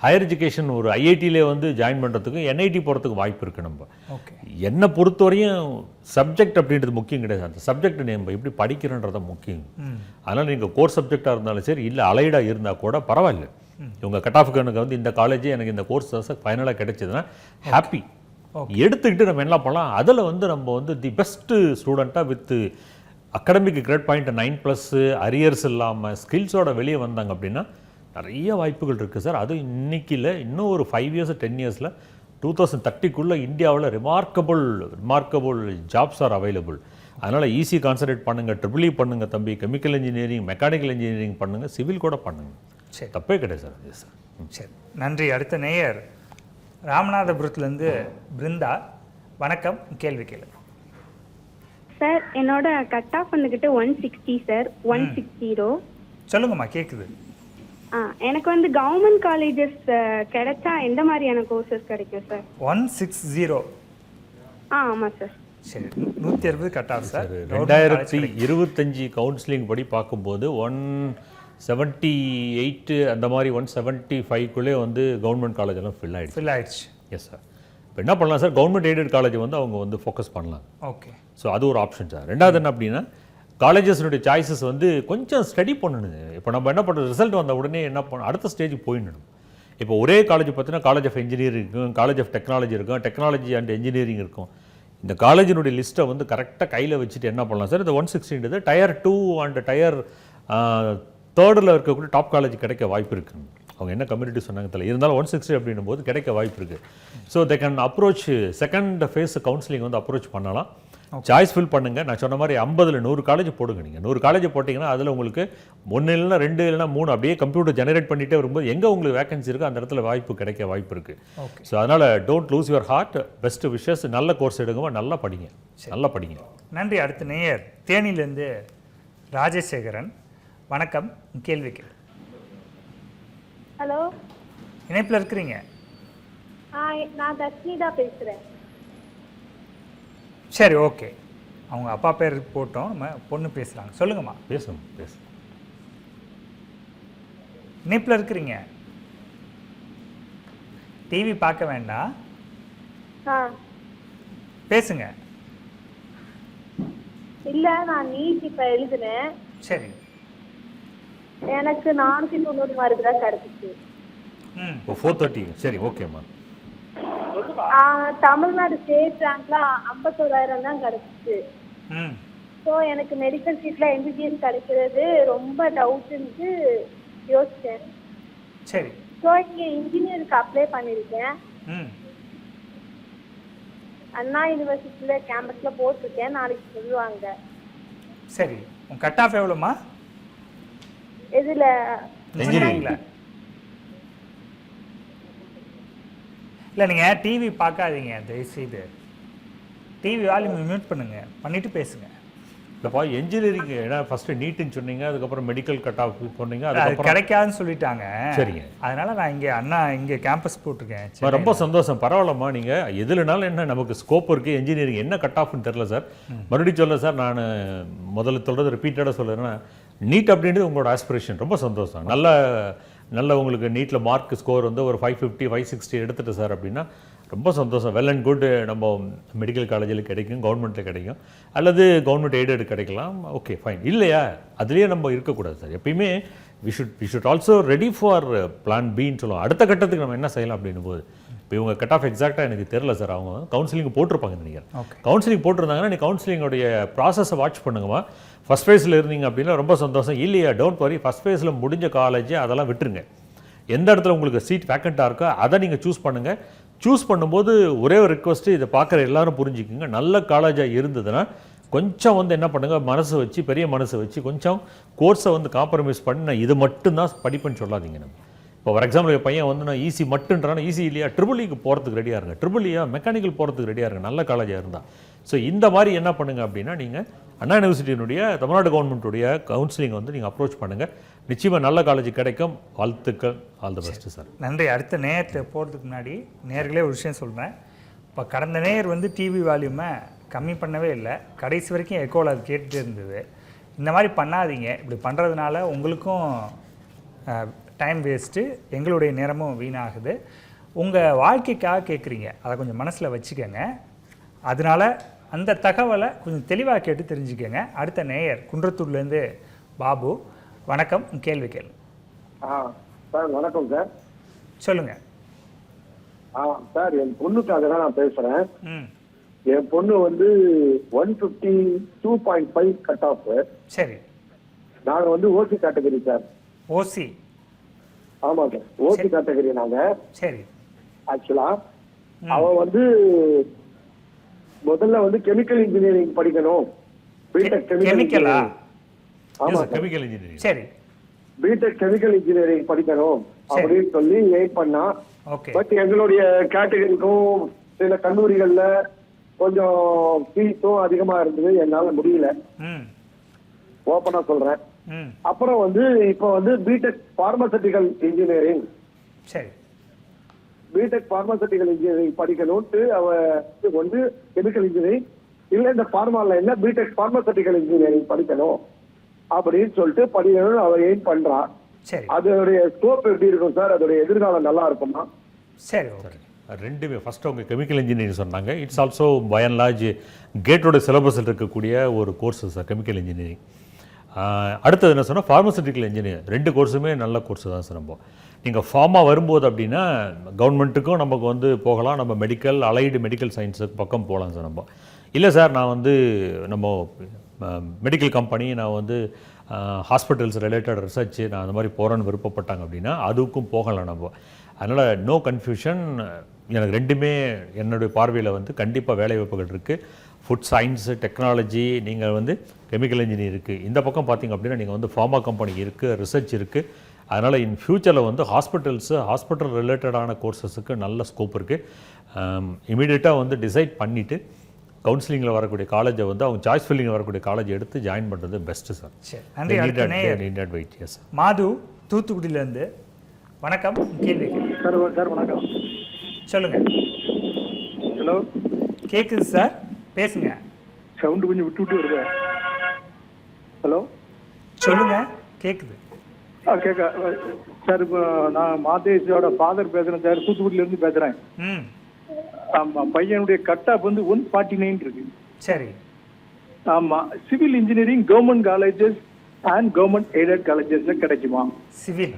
ஹையர் எஜுகேஷன் ஒரு ஐஐடியிலே வந்து ஜாயின் பண்ணுறதுக்கு என்ஐடி போகிறதுக்கு வாய்ப்பு இருக்குது. நம்ம என்னை பொறுத்தவரையும் சப்ஜெக்ட் அப்படின்றது முக்கியம் கிடையாது, அந்த சப்ஜெக்ட் நம்ம எப்படி படிக்கிறன்றத முக்கியம். அதனால் நீங்கள் கோர் சப்ஜெக்டாக இருந்தாலும் சரி, இல்லை அலைடாக இருந்தால் கூட பரவாயில்ல. இவங்க கட் ஆஃப்க்கு எனக்கு வந்து இந்த காலேஜே எனக்கு இந்த கோர்ஸ் தான் ஃபைனலாக கிடைச்சதுன்னா ஹாப்பி எடுத்துக்கிட்டு நம்ம என்ன பண்ணலாம், அதில் வந்து நம்ம வந்து தி பெஸ்ட்டு ஸ்டூடெண்ட்டாக with academic grade point 9+ arrears இல்லாமல் ஸ்கில்ஸோட வெளியே வந்தாங்க அப்படின்னா நிறைய வாய்ப்புகள் இருக்குது சார். அதுவும் இன்னைக்கு இல்லை, இன்னும் ஒரு 5 years 10 years 2030க்குள்ளே இந்தியாவில் ரிமார்க்கபுள் ஜாப்ஸ் ஆர் அவைலபிள். அதனால் ஈஸி கான்சன்ட்ரேட் பண்ணுங்கள், ட்ரிபிள் பண்ணுங்கள் தம்பி, கெமிக்கல் இன்ஜினியரிங், மெக்கானிக்கல் இன்ஜினியரிங் பண்ணுங்கள், சிவில் கூட பண்ணுங்கள். சரி, தப்பே கிடையாது சார். அது சார். சரி, நன்றி. அடுத்த நேயர் ராமநாதபுரத்துலேருந்து பிருந்தா. வணக்கம், கேள்வி கேளு. சார், என்னோட கட் ஆஃப் வந்துக்கிட்டு 160 சார், 160. சொல்லுங்கம்மா, கேட்குது. எனக்கு வந்து கவர்மெண்ட் காலேஜஸ் கிடைச்சா எந்த மாதிரியான கோர்சஸ் கிடைக்கும் சார்? 160. ஆமாம் சார். சரி, 160 கட் ஆஃப் சார். 2025 கவுன்சிலிங் படி பார்க்கும்போது 178 அந்த மாதிரி 175க்குள்ளே வந்து கவர்மெண்ட் காலேஜ் எல்லாம் ஃபில் ஆயிடுச்சு. Yes sir. இப்போ என்ன பண்ணலாம் சார், கவர்மெண்ட் எய்டட் காலேஜ் வந்து அவங்க வந்து ஃபோக்கஸ் பண்ணலாம். ஓகே. ஸோ அது ஒரு ஆப்ஷன் சார். ரெண்டாவது என்ன அப்படின்னா, காலேஜஸ்னுடைய சாய்ஸஸ் வந்து கொஞ்சம் ஸ்டடி பண்ணணுங்க. இப்போ நம்ம என்ன பண்ணுறது, ரிசல்ட் வந்த உடனே என்ன பண்ணணும், அடுத்த ஸ்டேஜுக்கு போயிடணும். இப்போ ஒரே காலேஜ் பார்த்தீங்கன்னா காலேஜ் ஆஃப் இன்ஜினியரிங் இருக்கும், காலேஜ் ஆஃப் டெக்னாலஜி இருக்கும், டெக்னாலஜி அண்ட் இன்ஜினியரிங் இருக்கும். இந்த காலேஜினுடைய லிஸ்ட்டை வந்து கரெக்டாக கையில் வச்சுட்டு என்ன பண்ணலாம் சார், இந்த 160 Tier 2 அண்ட் Tier 3 இருக்கக்கூடிய டாப் காலேஜ் கிடைக்க வாய்ப்பு இருக்குது. அவங்க என்ன கம்யூனிட்டி சொன்னாங்க தெரியல, இருந்தாலும் 160 அப்படின்னும் போது கிடைக்க வாய்ப்பு இருக்குது. So they can approach second phase counselling வந்து அப்ரோச் பண்ணலாம். சாய்ஸ் ஃபில் பண்ணுங்கள். நான் சொன்ன மாதிரி 50ல் 100 காலேஜ் போடுங்க. நீங்கள் 100 காலேஜ் போட்டிங்கன்னா அதில் உங்களுக்கு 1 இல்லைனா 2 இல்லைனா 3 அப்படியே கம்ப்யூட்டர் ஜெனரேட் பண்ணிகிட்டே வரும்போது எங்கே உங்களுக்கு வேகன்சி இருக்கோ அந்த இடத்துல வாய்ப்பு கிடைக்க வாய்ப்பு இருக்குது. ஸோ அதனால் don't lose your heart, best wishes, நல்ல கோர்ஸ் எடுங்க, நல்லா படிங்க, நல்லா படிங்க. நன்றி. அடுத்த நேயர் தேனியிலேருந்து ராஜசேகரன். வணக்கம், கேள்விக்கு. ஹலோ, இணைப்பில் இருக்கிறீங்க? நான் தர்ஷிதா பேசுகிறேன். சரி, ஓகே. அவங்க அப்பா பேர் போட்டோம், நம்ம பொண்ணு பேசுகிறாங்க. சொல்லுங்கம்மா. பேசுங்க. இணைப்பில் இருக்கிறீங்க? டிவி பார்க்க வேண்டாம், பேசுங்க. இல்லை, நான் நீட் இப்போ எழுதுனேன். சரி, எனக்கு 490 மார்க் தான் கிடைச்சிச்சு. 430. சரி, ஓகேம்மா. தமிழ்நாடு ஸ்டேட் ரேங்க்ல 51,000 தான் கிடைச்சிச்சு. ஸோ எனக்கு மெடிக்கல் சீட்ல எம்பிபிஎஸ் கிடைக்கிறது ரொம்ப டவுட்னு யோசிச்சேன். சரி. ஸோ இங்கே இன்ஜினியருக்கு அப்ளை பண்ணியிருக்கேன். அண்ணா யூனிவர்சிட்டியில் கேம்பஸில் போட்டிருக்கேன், நாளைக்கு சொல்லுவாங்க. சரி, உங்கள் கட் ஆஃப் எவ்வளோம்மா? இதில் இன்ஜினியரிங்ல? இல்லை, நீங்கள் டிவி பார்க்காதீங்க தயவுசெய்து. டிவி வால்யூம் மியூட் பண்ணிட்டு பேசுங்க. இல்லைப்பா, இன்ஜினியரிங் ஏன்னா ஃபஸ்ட்டு நீட்டுன்னு சொன்னீங்க, அதுக்கப்புறம் மெடிக்கல் கட் ஆஃப் சொன்னீங்க, அது கிடைக்காதுன்னு சொல்லிட்டாங்க. சரிங்க. அதனால நான் இங்கே கேம்பஸ் போட்டிருக்கேன். ரொம்ப சந்தோஷம், பரவாயில்லம்மா. நீங்கள் எதுலனாலும் என்ன நமக்கு ஸ்கோப் இருக்குது. இன்ஜினியரிங் என்ன கட் ஆஃப்னு தெரில சார், மறுபடியும் சொல்ல சார். நான் முதல்ல சொல்கிறது ரிப்பீட்டடாக சொல்லுறேன்னா, நீட் அப்படின்றது உங்களோட ஆஸ்பிரேஷன். ரொம்ப சந்தோஷம். நல்ல உங்களுக்கு நீட்டில் மார்க் ஸ்கோர் வந்து ஒரு 550 560 எடுத்துகிட்டு சார் அப்படின்னா ரொம்ப சந்தோஷம். Well and good. நம்ம மெடிக்கல் காலேஜில் கிடைக்கும், கவர்மெண்ட்டில் கிடைக்கும், அல்லது கவர்மெண்ட் எய்டட் கிடைக்கலாம். Okay, fine. இல்லையா, அதுலேயே நம்ம இருக்கக்கூடாது சார். எப்பயுமே we should also ready for plan பின்னு சொல்லுவோம். அடுத்த கட்டத்துக்கு நம்ம என்ன செய்யலாம் அப்படின்னும் போது, இப்போ இவங்க கட் ஆஃப் எக்ஸாக்டாக எனக்கு தெரில சார். அவங்க கவுன்சிலிங் போட்டிருப்பாங்க நினைக்கிறேன். கவுன்சிலிங் போட்டிருந்தாங்கன்னா நீ கவுன்சிலிங்கோடைய ப்ராசஸை வாட்ச் பண்ணுங்கம்மா. ஃபஸ்ட் ஃபேஸில் இருந்தீங்க அப்படின்னா ரொம்ப சந்தோஷம். இல்லையா, டோன்ட் வரி, ஃபஸ்ட் ஃபேஸில் முடிஞ்ச காலேஜ் அதெல்லாம் விட்டுருங்க. எந்த இடத்துல உங்களுக்கு சீட் வேக்கண்ட்டாக இருக்கோ அதை நீங்கள் சூஸ் பண்ணுங்கள். சூஸ் பண்ணும்போது ஒரே ஒரு ரிக்வஸ்ட்டு, இதை பார்க்குற எல்லாரும் புரிஞ்சுக்குங்க, நல்ல காலேஜாக இருந்ததுன்னா கொஞ்சம் வந்து என்ன பண்ணுங்கள், மனசு வச்சு, பெரிய மனசு வச்சு கொஞ்சம் கோர்ஸை வந்து காம்ப்ரமைஸ் பண்ணி நான் இது மட்டும்தான் படிப்புன்னு சொல்லாதீங்க. நம்ம இப்போ ஃபார் எக்ஸாம்பிள் என் பையன் வந்து நான் ஈஸி மட்டுன்றான, ஈஸி இல்லையா, ட்ரிபிள்இக்கு போகிறதுக்கு ரெடியாக இருங்க, ட்ரிபிள்இயா மெக்கானிக்கல் போகிறதுக்கு ரெடியாக இருங்க, நல்ல காலேஜாக இருந்தால். ஸோ இந்த மாதிரி என்ன பண்ணுங்கள் அப்படின்னா, நீங்கள் அண்ணா யூனிவர்சிட்டியினுடைய தமிழ்நாடு கவர்மெண்ட்டுடைய கவுன்சிலிங் வந்து நீங்கள் அப்ரோச் பண்ணுங்கள், நிச்சயமாக நல்ல காலேஜ் கிடைக்கும். வாழ்த்துக்கள், ஆல் தி பெஸ்ட்டு சார். நன்றி. அடுத்த நேயத்தை போகிறதுக்கு முன்னாடி நேர்களே ஒரு விஷயம் சொல்கிறேன். இப்போ கடந்த நேயர் வந்து டிவி வால்யூமை கம்மி பண்ணவே இல்லை, கடைசி வரைக்கும் எக்கோவில் அது கேட்டுகிட்டே இருந்தது. இந்த மாதிரி பண்ணாதீங்க. இப்படி பண்ணுறதுனால உங்களுக்கும் டைம் வேஸ்ட்டு, எங்களுடைய நேரமும் வீணாகுது. உங்கள் வாழ்க்கைக்காக கேட்குறீங்க, அதை கொஞ்சம் மனசில் வச்சுக்கோங்க. அதனால் அந்த தகவலை கொஞ்சம் தெளிவாக கேட்டு தெரிஞ்சுக்கோங்க. அடுத்த நேயர் குன்றத்தூர்லேருந்து பாபு. வணக்கம், கேள்வி கேள்வி. சார் வணக்கம் சார். சொல்லுங்கள். சார் என் பொண்ணுக்காக தான் நான் பேசுகிறேன். என் பொண்ணு வந்து 152.5 கட் ஆஃப். சரி. நாங்கள் வந்து ஓசி கேட்டகரி சார். ஓசி? ஆமாம் சார், ஓசி கேட்டகரி நாங்கள். சரி. ஆக்சுவலாக அவன் வந்து முதல்ல வந்து கெமிக்கல் இன்ஜினியரிங் படிக்கணும், பிடெக் கெமிக்கலா? ஆமாம் கெமிக்கல் இன்ஜினியரிங். சரி. பிடெக் கெமிக்கல் இன்ஜினியரிங் படிக்கணும் அப்படின்னு சொல்லி எய்ட் பண்ணா. பட் எங்களுடைய கேட்டகரிக்கும் சில கல்லூரிகள்ல கொஞ்சம் ஃபீஸும் அதிகமா இருந்தது, என்னால முடியல, ஓப்பனா சொல்றேன். அப்புறம் வந்து இப்போ வந்து பிடெக் பார்மசூட்டிக்கல் இன்ஜினியரிங், சரி, பிடெக் பார்மசூட்டிக்கல் இன்ஜினியரிங் படிக்கணும்ட்டு அவ வந்து கெமிக்கல் இன்ஜினியரிங் இல்ல இந்த பார்மா லைன்ல பிடெக் பார்மசூட்டிக்கல் இன்ஜினியரிங் படிக்கணும் அப்படின்னு சொல்லிட்டு படிக்கணும்னு அவ எய்ம் பண்றா. அதோடைய ஸ்கோப் எப்படி இருக்கும் சார்? அதோடைய எதிர்காலம் நல்லா இருக்குமா? சரி, ரெண்டுமே. ஃபர்ஸ்ட் அவங்க கெமிக்கல் இன்ஜினியரிங் சொன்னாங்க. It's also by and large கேட்டோட சிலபஸில் இருக்கக்கூடிய ஒரு கோர்ஸ் சார் கெமிக்கல் இன்ஜினியரிங். அடுத்தது என்ன சொன்னால் ஃபார்மசூட்டிக்கல் இன்ஜினியர். ரெண்டு கோர்ஸுமே நல்ல கோர்ஸ் தான் சார். நம்ம நீங்கள் ஃபார்மாக வரும்போது அப்படின்னா கவர்மெண்ட்டுக்கும் நமக்கு வந்து போகலாம், நம்ம மெடிக்கல் அலைடு மெடிக்கல் சயின்ஸுக்கு பக்கம் போகலாம் சார். நம்ம இல்லை சார் நான் வந்து நம்ம மெடிக்கல் கம்பெனி, நான் வந்து ஹாஸ்பிட்டல்ஸ் ரிலேட்டட் ரிசர்ச் நான் அந்த மாதிரி போகிறேன்னு விருப்பப்பட்டாங்க அப்படின்னா அதுக்கும் போகலாம் நம்ம. அதனால் நோ கன்ஃபியூஷன். எனக்கு ரெண்டுமே என்னுடைய பார்வையில் வந்து கண்டிப்பாக வேலைவாய்ப்புகள் இருக்குது. ஃபுட் சயின்ஸு, டெக்னாலஜி, நீங்கள் வந்து கெமிக்கல் இன்ஜினியர் இருக்குது. இந்த பக்கம் பார்த்திங்க அப்படின்னா நீங்கள் வந்து ஃபார்மா கம்பெனி இருக்குது, ரிசர்ச் இருக்குது. அதனால் இன் ஃப்யூச்சரில் வந்து ஹாஸ்பிட்டல் ரிலேட்டடான கோர்சஸுக்கு நல்ல ஸ்கோப் இருக்குது. இமீடியட்டாக வந்து டிசைட் பண்ணிவிட்டு கவுன்சிலிங்கில் வரக்கூடிய காலேஜை வந்து அவங்க சாய்ஸ் ஃபில்லிங்கில் வரக்கூடிய காலேஜை எடுத்து ஜாயின் பண்ணுறது பெஸ்ட்டு சார். எஸ். மாது தூத்துக்குடியிலேருந்து. வணக்கம், கேள்வி சார். வணக்கம், சொல்லுங்கள். ஹலோ, கேட்குது சார், பேசுங்க. சவுண்டு கொஞ்சம் விட்டு விட்டு வருது. ஹலோ, சொல்லுங்கள், கேட்குது. கேட்க சார். இப்போ நான் மாதேஷோட ஃபாதர் பேசுகிறேன் சார், தூத்துக்குடியிலேருந்து பேசுகிறேன். ஆமாம், பையனுடைய கட் ஆஃப் வந்து 149 இருக்கு. சரி. ஆமாம், civil engineering government colleges and government aided காலேஜஸ்ல கிடைக்குமா? சிவில்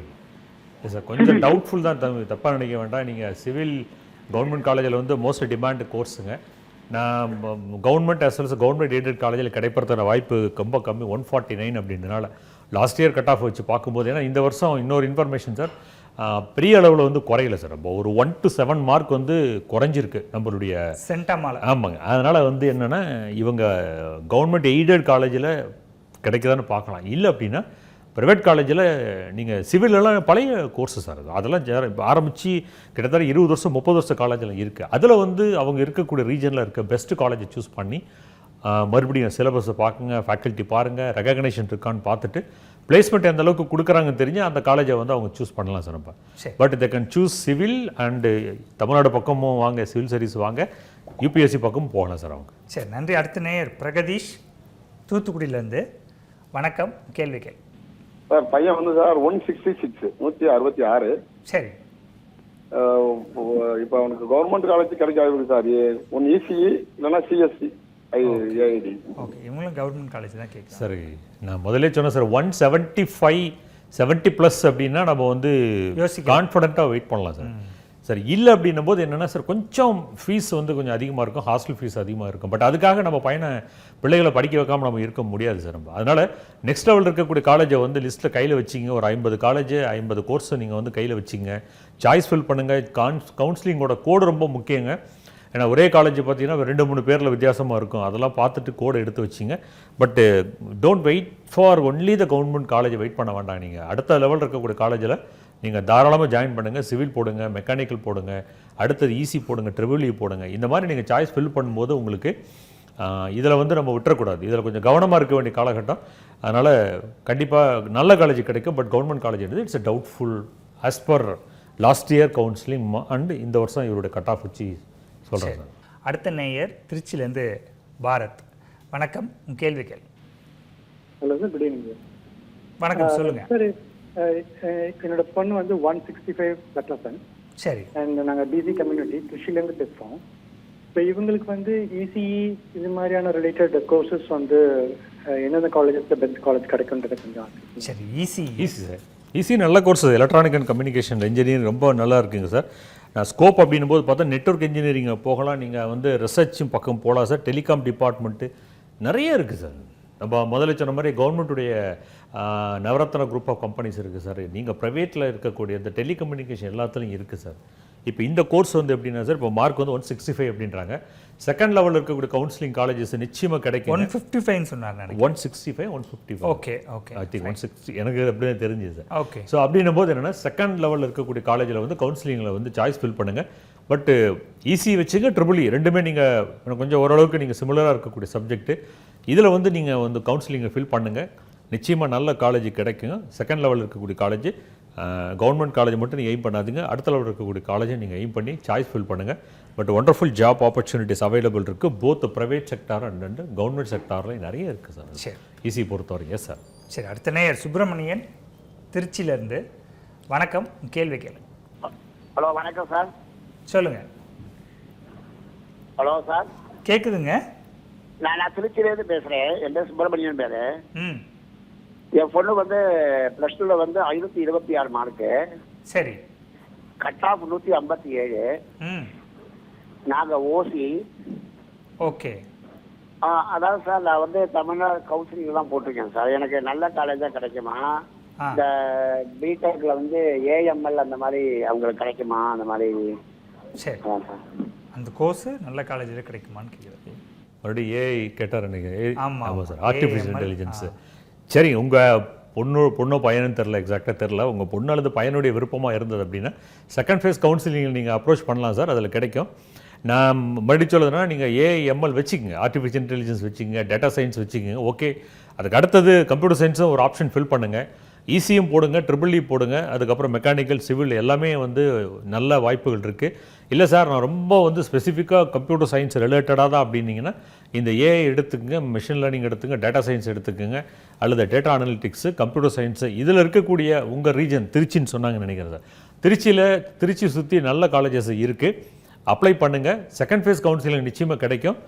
சார் கொஞ்சம் டவுட்ஃபுல் தான், தப்பாக நினைக்க வேண்டாம். நீங்கள் சிவில் கவர்மெண்ட் காலேஜில் வந்து மோஸ்ட் டிமாண்ட் கோர்ஸுங்க. நான் government as well as government aided காலேஜில் கிடைப்பதற்கான வாய்ப்பு ரொம்ப கம்மி, 149 அப்படின்றனால. லாஸ்ட் இயர் கட் ஆஃப் வச்சு பார்க்கும்போது, ஏன்னா இந்த வருஷம் இன்னொரு இன்ஃபர்மேஷன் சார், பெரிய அளவில் வந்து குறையல சார். நம்ம ஒரு 1 to 7 மார்க் வந்து குறைஞ்சிருக்கு நம்மளுடைய சென்டமால. ஆமாங்க. அதனால் வந்து என்னென்னா இவங்க கவர்மெண்ட் எய்டட் காலேஜில் கிடைக்குதான்னு பார்க்கலாம். இல்லை அப்படின்னா ப்ரைவேட் காலேஜில் நீங்கள் சிவிலெலாம் பழைய கோர்ஸஸ் சார், அதெல்லாம் ஆரம்பித்து கிட்டத்தட்ட 20 வருஷம் 30 வருஷம் காலேஜில் இருக்குது. அதில் வந்து அவங்க இருக்கக்கூடிய ரீஜனில் இருக்க பெஸ்ட்டு காலேஜை சூஸ் பண்ணி மறுபடியும் சிலபஸை பார்க்குங்க, ஃபேக்கல்ட்டி பாருங்கள், ரெகக்னேஷன் இருக்கான்னு பார்த்துட்டு பிளேஸ்மெண்ட் எந்த அளவுக்கு கொடுக்குறாங்கன்னு தெரிஞ்சு அந்த காலேஜை வந்து அவங்க சூஸ் பண்ணலாம் சார். நம்ம but they can choose civil and Tamil Nadu பக்கமும் வாங்க, சிவில் சர்வீஸ் வாங்க, யூபிஎஸ்சி பக்கமும் போகலாம் சார் அவங்க. சரி, நன்றி. அடுத்த நேயர் பிரகதீஷ் தூத்துக்குடியிலேருந்து. வணக்கம், கேள்வி கேள் சார். பையன் வந்து சார் 166 166. சரி. இப்போ அவனுக்கு கவர்மெண்ட் காலேஜ் கிடைக்காது சார். ஒன் இசிஇ இல்லைன்னா சிஎஸ்சி ஐஐடி. ஓகே, இவங்களும் கவர்மெண்ட் காலேஜ் தான் கேட்குறேன். சரி, நான் முதல்ல சொன்னேன் சார் 175 70+ அப்படின்னா நம்ம வந்து கான்ஃபிடென்ட்டாக வெயிட் பண்ணலாம் சார். சார் இல்லை அப்படின்னும் போது என்னென்னா சார் கொஞ்சம் ஃபீஸ் வந்து கொஞ்சம் அதிகமாக இருக்கும், ஹாஸ்டல் ஃபீஸ் அதிகமாக இருக்கும். பட் அதுக்காக நம்ம பிள்ளைகளை படிக்க வைக்காமல் நம்ம இருக்க முடியாது சார். நம்ம அதனால் நெக்ஸ்ட் லெவல் இருக்கக்கூடிய காலேஜை வந்து லிஸ்ட்டில் கையில் வச்சிங்க. ஒரு 50 காலேஜ் 50 கோர்ஸை நீங்கள் வந்து கையில் வச்சிங்க. சாய்ஸ் ஃபில் பண்ணுங்கள். கவுன்சிலிங்கோட கோடு ரொம்ப முக்கியங்க. ஏன்னா ஒரே காலேஜ் பார்த்தீங்கன்னா 2-3 பேரில் வித்தியாசமாக இருக்கும். அதெல்லாம் பார்த்துட்டு கோடை எடுத்து வச்சிங்க. But don't wait for only the government காலேஜை வெயிட் பண்ண வேண்டாம். நீங்கள் அடுத்த லெவல் இருக்கக்கூடிய காலேஜில் நீங்கள் தாராளமாக ஜாயின் பண்ணுங்கள். சிவில் போடுங்க, மெக்கானிக்கல் போடுங்க, அடுத்தது ஈசி போடுங்க, ட்ரிபிள் இ போடுங்க. இந்த மாதிரி நீங்கள் சாய்ஸ் ஃபில் பண்ணும்போது உங்களுக்கு இதில் வந்து நம்ம விட்டுறக்கூடாது. இதில் கொஞ்சம் கவனமாக இருக்க வேண்டிய காலகட்டம். அதனால் கண்டிப்பாக நல்ல காலேஜ் கிடைக்கும். பட் கவர்மெண்ட் காலேஜ் எடுத்து it's doubtful as per last year counselling and இந்த வருஷம் இவருடைய கட் ஆஃப் வச்சு சொல்கிறேன் சார். அடுத்த நேயர் திருச்சியிலேருந்து பாரத். வணக்கம், கேள்வி கேள்வி. Hello sir, good evening sir. வணக்கம், சொல்லுங்கள் சார். என்னோட பொண்ணு வந்து 165 லட்சம். சரி. அண்ட் நாங்கள் பிசி கம்யூனிட்டி திருச்சியிலேருந்து பேசுகிறோம். இப்போ இவங்களுக்கு வந்து இசிஇ இது மாதிரியான ரிலேட்டட் கோர்சஸ் வந்து எந்தெந்த காலேஜஸ் பெஸ்ட் காலேஜ் கிடைக்கும்ன்றது கொஞ்சம். சரி, ஈசி சார். ஈஸி நல்ல course. Electronic and communication engineering ரொம்ப நல்லா இருக்குங்க சார். நான் ஸ்கோப் அப்படின்னும் போது பார்த்தா நெட்வொர்க் இன்ஜினியரிங் போகலாம். நீங்கள் வந்து ரிசர்ச்சும் பக்கம் போகலாம் சார். டெலிகாம் டிபார்ட்மெண்ட்டு நிறைய இருக்குது சார். நம்ம முதல்ல சொன்ன மாதிரி கவர்மெண்ட்டுடைய நவரத்ன குரூப் ஆஃப் கம்பெனிஸ் இருக்குது சார். நீங்கள் ப்ரைவேட்டில் இருக்கக்கூடிய இந்த டெலிகம்யூனிகேஷன் எல்லாத்துலையும் இருக்குது சார். இப்போ இந்த கோர்ஸ் வந்து எப்படின்னா சார், இப்போ மார்க் வந்து 165 அப்படின்றாங்க. செகண்ட் லெவலில் இருக்கக்கூடிய கவுன்சிலிங் காலேஜஸ் நிச்சயமாக கிடைக்கும். 155 சொன்னார். 165 155. Okay okay. ஐ திங்க் 160 எனக்கு அப்படியே தெரிஞ்சுது சார். ஓகே. ஸோ அப்படின்னும் போது என்னென்னா செகண்ட் லெவலில் இருக்கக்கூடிய காலேஜில் வந்து கவுன்சிலிங்கில் வந்து சாய்ஸ் ஃபில் பண்ணுங்கள். பட்டு ஈஸி வச்சுங்க, ட்ரிபிள் இ ரெண்டுமே நீங்கள் கொஞ்சம் ஓரளவுக்கு நீங்கள் சிமிலராக இருக்கக்கூடிய சப்ஜெக்ட்டு. இதில் வந்து நீங்கள் வந்து கவுன்சிலிங்கை ஃபில் பண்ணுங்கள். நிச்சயமாக நல்ல காலேஜ் கிடைக்குங்க. செகண்ட் லெவலில் இருக்கக்கூடிய காலேஜ் கவர்மெண்ட் காலேஜ் மட்டும் நீங்கள் எய்ம் பண்ணாதீங்க. அடுத்த லெவலில் இருக்கக்கூடிய காலேஜை நீங்கள் எய்ம் பண்ணி சாய்ஸ் ஃபில் பண்ணுங்கள். But wonderful job opportunities available இருக்குது. Both private sector and government செக்டாரில் நிறைய இருக்குது சார். சரி, ஈஸி பொறுத்தவரைக்கும். Yes sir. சரி, அடுத்த நேயர் சுப்பிரமணியன் திருச்சியிலேருந்து. வணக்கம், கேள்வி கேளு. ஹலோ, வணக்கம் சார். சொல்லுங்கள். ஹலோ சார், கேட்குதுங்க. நான் திருச்சியிலேருந்து பேசுகிறேன். என் பேர் சுப்பிரமணியன் பேர். ம். என் பொண்ணு வந்து +2ல வந்து 526 மார்க்கு. சரி. Cut off 157. ம். நாங்கள் ஓசி. ஓகே. அதாவது சார், நான் வந்து தமிழ்நாடு கவுன்சிலிங் தான் போட்டிருக்கேன் சார். எனக்கு நல்ல காலேஜாக கிடைக்குமா? இந்த பிடெக்கில் வந்து ஏஎம்எல் அந்த மாதிரி அவங்களுக்கு கிடைக்குமா? அந்த மாதிரி. சரி, அந்த கோர்ஸ் நல்ல காலேஜில் கிடைக்குமான்னு கேட்குறது. மறுபடியும் ஏஐ கேட்டார் எனக்கு. ஆமாம் சார், ஆர்டிஃபிஷியல் இன்டெலிஜென்ஸு. சரி, உங்கள் பொண்ணோ பையனும் தெரில, எக்ஸாக்டாக தெரில. உங்கள் பொண்ணு அல்லது பையனுடைய விருப்பமாக இருந்தது அப்படின்னா செகண்ட் ஃபேஸ் கவுன்சிலிங்கில் நீங்கள் அப்ரோச் பண்ணலாம் சார். அதில் கிடைக்கும். நான் மறுபடியும் சொல்லுதுன்னா நீங்கள் ஏஎம்எல் வச்சுக்கோங்க, ஆர்டிஃபிஷியல் இன்டெலிஜென்ஸ் வச்சுக்கோங்க, டேட்டா சயின்ஸ் வச்சுக்கோங்க. ஓகே. அதுக்கு அடுத்தது கம்ப்யூட்டர் சயின்ஸும் ஒரு ஆப்ஷன் ஃபில் பண்ணுங்கள். ஈஸியும் போடுங்க, ட்ரிபிள் இ போடுங்க. அதுக்கப்புறம் மெக்கானிக்கல், சிவில் எல்லாமே வந்து நல்ல வாய்ப்புகள் இருக்குது. இல்லை சார், நான் ரொம்ப வந்து ஸ்பெசிஃபிக்காக கம்ப்யூட்டர் சயின்ஸ் ரிலேட்டடாக தான் அப்படின்னீங்கன்னா இந்த ஏஐ எடுத்துக்கங்க, மிஷின் லேர்னிங் எடுத்துங்க, டேட்டா சயின்ஸ் எடுத்துக்கோங்க, அல்லது டேட்டா அனலிட்டிக்ஸு, கம்ப்யூட்டர் சயின்ஸு. இதில் இருக்கக்கூடிய உங்கள் ரீஜன் திருச்சின்னு சொன்னாங்கன்னு நினைக்கிறேன் சார். திருச்சி சுற்றி நல்ல காலேஜஸ் இருக்குது. அப்ளை பண்ணுங்கள். செகண்ட் ஃபேஸ் கவுன்சிலிங் நிச்சயமாக கிடைக்கும்.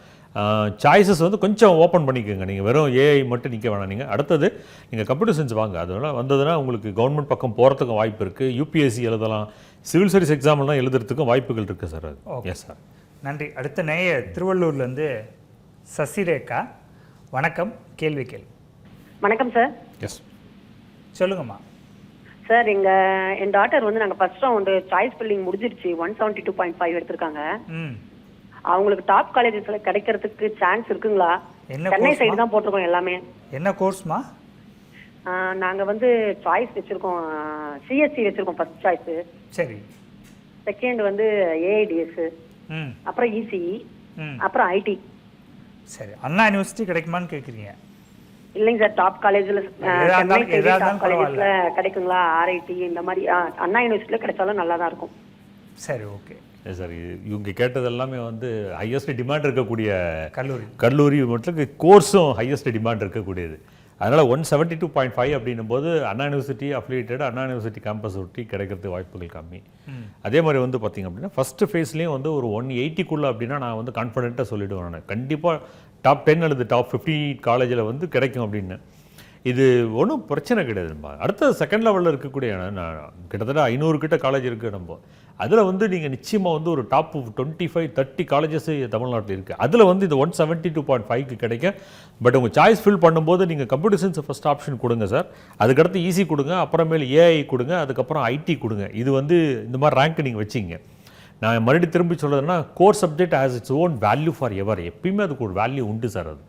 சாய்ஸஸ் வந்து கொஞ்சம் ஓப்பன் பண்ணிக்கோங்க. நீங்கள் வெறும் ஏஐ மட்டும் நிற்க வேணாம். நீங்கள் அடுத்தது நீங்கள் கம்ப்யூட்டர் சயின்ஸ் வாங்க. அதனால் வந்ததுன்னா உங்களுக்கு கவர்மெண்ட் பக்கம் போகிறதுக்கும் வாய்ப்பு இருக்குது. யூபிஎஸ்சி எழுதலாம், சிவில் சர்வீஸ் எக்ஸாம்லாம் எழுதுறதுக்கும் வாய்ப்புகள் இருக்குது சார். அது எஸ் சார். நன்றி. அடுத்த நேயர் திருவள்ளூர்லேருந்து சசிரேகா. வணக்கம், கேள்வி கேள்வி. வணக்கம் சார். எஸ், சொல்லுங்கம்மா. சார், என் டாட்டர் வந்து நாங்கள் ஃபர்ஸ்ட் ரவுண்டு சாய்ஸ் ஃபில்லிங் முடிஞ்சிருச்சு. 172.5 எடுத்திருக்காங்க. அவங்களுக்கு டாப் காலேஜஸ்ல கிடைக்கிறதுக்கு சான்ஸ் இருக்குங்களா? சென்னை சைடு தான் போட்டிருக்கோம் எல்லாமே. என்ன கோர்ஸ்மா? நாங்கள் வந்து சாய்ஸ் வச்சிருக்கோம், சிஎஸ்சி வச்சிருக்கோம் ஃபர்ஸ்ட் சாய்ஸ். சரி. செகண்ட் வந்து ஏஐடிஎஸ், அப்புறம் இசிஇ, அப்புறம் ஐடி. சரி, அண்ணா யூனிவர்சிட்டி கிடைக்குமான்னு கேட்குறீங்க? இல்லைங்க சார், டாப் காலேஜ்ல கிடைக்குங்களா? ஆர்ஐடி இந்த மாதிரி அண்ணா யூனிவர்சிட்டியில கிடைச்சாலும் நல்லா தான் இருக்கும். சரி, ஓகே சார். இவங்க கேட்டது எல்லாமே வந்து ஹையஸ்ட் டிமாண்ட் இருக்கக்கூடிய கல்லூரி மட்டும் கோர்ஸும் ஹையஸ்ட் டிமாண்ட் இருக்கக்கூடியது. அதனால் 172.5 அப்படின்னும் போது அண்ணா யூனிவர்சிட்டி அஃபிலியேட்டட், அண்ணா யூனிவர்சிட்டி கேம்பஸ் ஒட்டி கிடைக்கிறதுக்கு வாய்ப்புகள் கம்மி. அதே மாதிரி வந்து பார்த்திங்க அப்படின்னா ஃபஸ்ட்டு ஃபேஸ்லேயும் வந்து ஒரு 180க்குள்ளே அப்படின்னா நான் வந்து கான்ஃபிடென்ட்டாக சொல்லிவிடுவேன். நான் கண்டிப்பாக டாப் 10 அல்லது டாப் 50 காலேஜில் வந்து கிடைக்கும் அப்படின்னு. இது ஒன்றும் பிரச்சனை கிடையாது. அடுத்த செகண்ட் லெவலில் இருக்கக்கூடிய கிட்டத்தட்ட 500 கிட்ட காலேஜ் இருக்குது. நம்ம அதில் வந்து நீங்கள் நிச்சயமாக வந்து ஒரு டாப் 25-30 காலேஜஸ் தமிழ்நாட்டில் இருக்குது. அதில் வந்து இது 172.5க்கு கிடைக்கும். பட் உங்கள் சாய்ஸ் ஃபில் பண்ணும்போது நீங்கள் கம்ப்யூட்டர் சயின்ஸ் ஃபஸ்ட் ஆப்ஷன் கொடுங்க சார், அதுக்கடுத்து ஈஸி கொடுங்க, அப்புறமேல் ஏஐ கொடுங்க, அதுக்கப்புறம் ஐடி கொடுங்க. இது வந்து இந்த மாதிரி ரேங்க் நீங்கள் வச்சிங்க. நான் மறுபடியும் திரும்பி சொல்கிறதுனா core subject has its own value for ever. எப்பயுமே அதுக்கு ஒரு வேல்யூ உண்டு சார். அது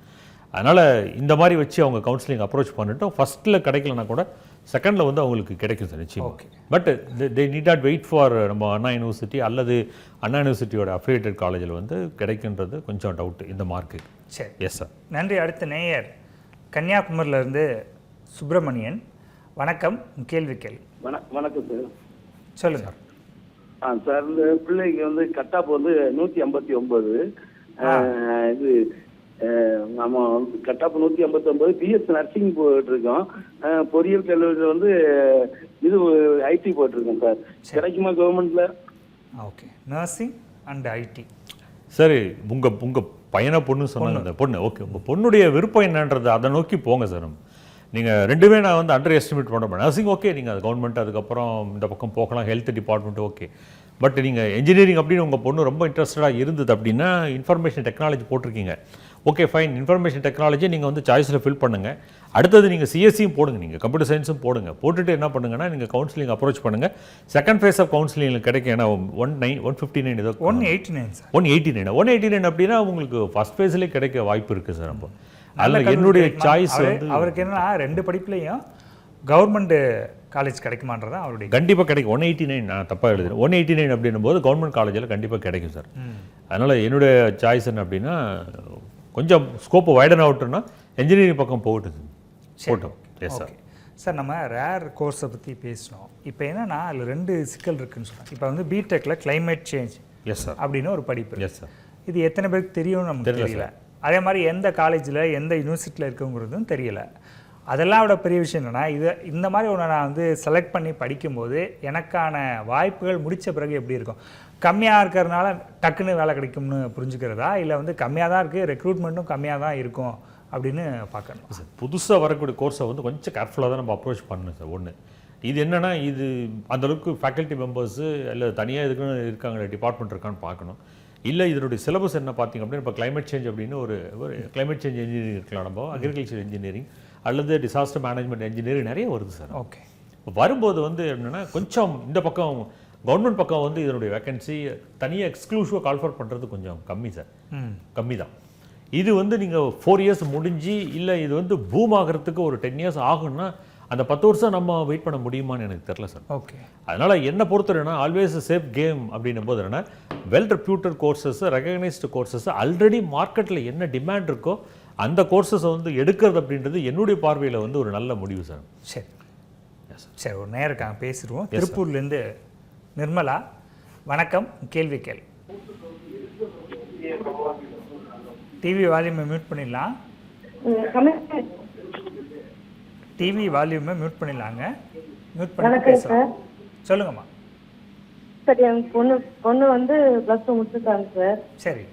அதனால் இந்த மாதிரி வச்சு அவங்க கவுன்சிலிங் அப்ரோச் பண்ணிட்டோம். ஃபஸ்ட்டில் கிடைக்கலனா கூட செகண்டில் வந்து அவங்களுக்கு கிடைக்கும் சார் நிச்சயம். But they need not wait for நம்ம அண்ணா யூனிவர்சிட்டி அல்லது அண்ணா யூனிவர்சிட்டியோட அஃபிலியேட்டட் காலேஜில் வந்து கிடைக்குன்றது கொஞ்சம் டவுட்டு இந்த மார்க்கு. சரி, எஸ் சார். நன்றி. அடுத்த நேயர் கன்னியாகுமரியிலேருந்து சுப்பிரமணியன். வணக்கம், கேள்வி கேள்வி. வணக்கம் சார். சொல்லுங்கள். சார், இந்த பிள்ளைக்கு வந்து கட்டாப் வந்து 159. இது நம்ம கட்டாப் 159. பிஎஸ் நர்சிங் போட்டிருக்கோம். பொறியியல் கல்லூரியில் வந்து இது ஐடி போட்டிருக்கோம் சார். கிடைக்குமா கவர்மெண்ட்ல? Okay, nursing and IT. சரி, உங்கள் பையனை பொண்ணு சொன்னாங்க. அந்த பொண்ணு ஓகே, உங்கள் பொண்ணுடைய விருப்பம் என்னன்றது அதை நோக்கி போங்க சார். நீங்கள் ரெண்டுமே நான் வந்து அண்டர் எஸ்டிமேட் பண்ண நர்சிங் ஓகே, நீங்கள் அது கவர்மெண்ட், அதுக்கப்புறம் இந்த பக்கம் போகலாம், ஹெல்த் டிபார்ட்மெண்ட் ஓகே. பட் நீங்கள் இன்ஜினியரிங் அப்படின்னு உங்கள் பொண்ணு ரொம்ப இன்ட்ரெஸ்டடாக இருந்தது அப்படின்னா இன்ஃபர்மேஷன் டெக்னாலஜி போட்டிருக்கீங்க. ஓகே ஃபைன், இன்ஃபர்மேஷன் டெக்னாலஜி நீங்கள் வந்து சாய்ஸில் ஃபில் பண்ணுங்கள். அடுத்தது நீங்கள் சிஎஸ்சியும் போடுங்க, நீங்கள் கம்ப்யூட்டர் சயின்ஸும் போடுங்க. போட்டுட்டு என்ன பண்ணுங்கன்னா நீங்கள் கவுன்சிலிங் அப்ரோச் பண்ணுங்கள். செகண்ட் ஃபேஸ் ஆஃப் கவுன்சிலிங்கில் கிடைக்கும். ஏன்னா 159 ஏதோ 189 அப்படின்னா உங்களுக்கு ஃபஸ்ட் ஃபேஸ்லேயே கிடைக்க வாய்ப்பு இருக்குது சார். அப்போ அதில் என்னுடைய சாய்ஸ் வந்து அவருக்கு என்னன்னா 2 படிப்புலையும் கவர்மெண்ட் காலேஜ் கிடைக்குமான்றதா அவருடைய. கண்டிப்பாக கிடைக்கும். 189 நான் தப்பாக எழுதுறேன். 189 அப்படின்னும் போது கவர்மெண்ட் காலேஜில் கண்டிப்பாக கிடைக்கும் சார். அதனால் என்னுடைய சாய்ஸ் என்ன அப்படின்னா கொஞ்சம் ஸ்கோப்பு வைடன் அவுட்டுன்னா இன்ஜினியரிங் பக்கம் போட்டோம். Yes sir. சார், நம்ம ரேர் கோர்ஸை பற்றி பேசினோம். இப்போ என்னன்னா அதில் 2 சிக்கல் இருக்குன்னு சொன்னோம். இப்போ வந்து பிடெக்கில் கிளைமேட் சேஞ்ச் எஸ் சார் அப்படின்னு ஒரு படிப்பு. Yes sir. இது எத்தனை பேருக்கு தெரியும் நமக்கு தெரியல. அதே மாதிரி எந்த காலேஜில் எந்த யூனிவர்சிட்டியில் இருக்குங்கிறதும் தெரியல. அதெல்லாம் விட பெரிய விஷயம் என்னென்னா இந்த மாதிரி ஒன்று நான் வந்து செலக்ட் பண்ணி படிக்கும்போது எனக்கான வாய்ப்புகள் முடித்த பிறகு எப்படி இருக்கும்? கம்மியாக இருக்கிறதுனால டக்குன்னு வேலை கிடைக்கும்னு புரிஞ்சுக்கிறதா, இல்லை வந்து கம்மியாக தான் இருக்குது, ரெக்ரூட்மெண்ட்டும் கம்மியாக தான் இருக்கும் அப்படின்னு பார்க்கணும் சார். புதுசாக வரக்கூடிய கோர்ஸை வந்து கொஞ்சம் கேர்ஃபுல்லாக தான் நம்ம அப்ரோச் பண்ணணும் சார். ஒன்று இது என்னென்னா, இது அந்தளவுக்கு ஃபேக்கல்ட்டி மெம்பர்ஸு இல்லை தனியாக இதுக்குன்னு இருக்காங்க டிபார்ட்மெண்ட் இருக்கான்னு பார்க்கணும். இல்லை இதனுடைய சிலபஸ் என்ன பார்த்தீங்க அப்படின்னா, இப்போ கிளைமேட் சேஞ்ச் அப்படின்னு ஒரு கிளைமேட் சேஞ்ச் இன்ஜினியரிங் இருக்கலாம், நம்ம அக்ரிகல்ச்சர் இன்ஜினியரிங் அல்லது டிசாஸ்டர் மேனேஜ்மெண்ட் இன்ஜினியரிங் நிறைய வருது சார். ஓகே, வரும்போது வந்து என்னென்னா கொஞ்சம் இந்த பக்கம் கவர்மெண்ட் பக்கம் வந்து இதனுடைய வேக்கன்சி தனியாக எக்ஸ்க்ளூசிவாக கால்ஃபர் பண்ணுறது கொஞ்சம் கம்மி சார். கம்மி தான். இது வந்து நீங்கள் 4 இயர்ஸ் முடிஞ்சு இல்லை இது வந்து பூம் ஆகிறதுக்கு ஒரு 10 இயர்ஸ் ஆகும்னா அந்த 10 வருஷம் நம்ம வெயிட் பண்ண முடியுமான்னு எனக்கு தெரியல சார். ஓகே, அதனால் என்ன பொறுத்தவரைனா ஆல்வேஸ் சேஃப் கேம் அப்படின்னும் போது என்னென்னா well reputed courses, recognised courses, already மார்க்கெட்டில் என்ன டிமாண்ட் இருக்கோ அந்த கோர்சஸை வந்து எடுக்கிறது அப்படின்றது என்னுடைய பார்வையில் வந்து ஒரு நல்ல முடிவு சார். சரி சரி, ஒரு நேரம் இருக்காங்க, பேசிடுவோம். திருப்பூர்லேருந்து நிர்மலா. வணக்கம், கேள்வி கேள். டிவி வால்யூமை மியூட் பண்ணிடலாம். டிவி வால்யூமை மியூட் பண்ணிடலாங்க. மியூட் பண்ணி பேசலாம். சொல்லுங்கம்மா. சார், என் பொண்ணு வந்து +2 முடிச்சிருக்காங்க சார். சரி,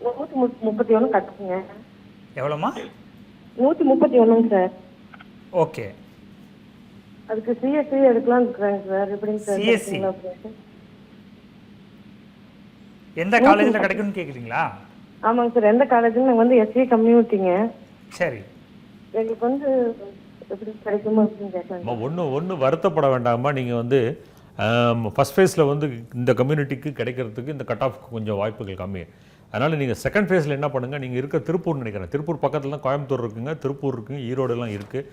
131 கட்டுங்க. எவ்வளோம்மா? 131 சார். ஓகே, அதுக்கு சிஎஸ்சி எடுக்கலாம்னு இருக்காங்க சார். எப்படிங்க சார்? சிஎஸ்சி எந்த காலேஜில் கிடைக்கும்னு கேட்குறீங்களா? ஆமாங்க சார். எந்த காலேஜ்னு நாங்கள் வந்து எஸ்சி கம்யூனிட்டிங்க. சரி, எங்களுக்கு வந்து எப்படி கிடைக்குமோ அப்படின்னு கேட்கலாம். ஒன்று வருத்தப்பட வேண்டாமா. நீங்கள் வந்து ஃபஸ்ட் ஃபேஸில் வந்து இந்த கம்யூனிட்டிக்கு கிடைக்கிறதுக்கு இந்த கட் ஆஃப்க்கு கொஞ்சம் வாய்ப்புகள் கம்மி. அதனால் நீங்கள் செகண்ட் ஃபேஸில் என்ன பண்ணுங்கள், நீங்கள் இருக்க திருப்பூர்னு நினைக்கிறேன். திருப்பூர் பக்கத்தில் தான் கோயம்புத்தூர் இருக்குங்க, திருப்பூர் இருக்குங்க, ஈரோடுலாம் இருக்குது,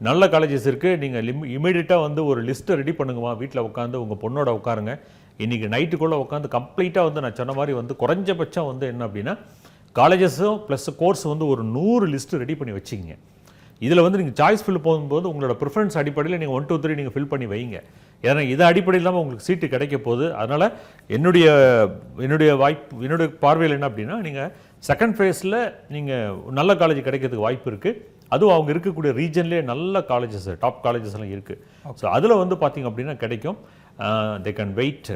நல்ல காலேஜஸ் இருக்குது. நீங்கள் இமீடியட்டாக வந்து ஒரு லிஸ்ட்டை ரெடி பண்ணுங்கம்மா. வீட்டில் உட்காந்து உங்கள் பொண்ணோட உட்காருங்க. இன்றைக்கி நைட்டுக்குள்ளே உட்காந்து கம்ப்ளீட்டாக வந்து நான் சொன்ன மாதிரி வந்து குறைஞ்சபட்சம் வந்து என்ன அப்படின்னா காலேஜஸும் ப்ளஸ் கோர்ஸ் வந்து ஒரு 100 லிஸ்ட்டு ரெடி பண்ணி வச்சுக்கிங்க. இதில் வந்து நீங்கள் சாய்ஸ் ஃபில் போகும்போது உங்களோட ப்ரிஃபரன்ஸ் அடிப்படையில் நீங்கள் 1 2 3 நீங்கள் ஃபில் பண்ணி வைங்க. ஏன்னா இது அடிப்படையில் இல்லாமல் உங்களுக்கு சீட்டு கிடைக்க போகுது. அதனால் என்னுடைய பார்வையில் என்ன அப்படின்னா, நீங்கள் செகண்ட் ஃபேஸில் நீங்கள் நல்ல காலேஜ் கிடைக்கிறதுக்கு வாய்ப்பு இருக்குது. அதுவும் அவங்க இருக்கக்கூடிய ரீஜன்லேயே நல்ல காலேஜஸ், டாப் காலேஜஸ்லாம் இருக்குது. ஸோ அதில் வந்து பார்த்திங்க அப்படின்னா கிடைக்கும். They can wait.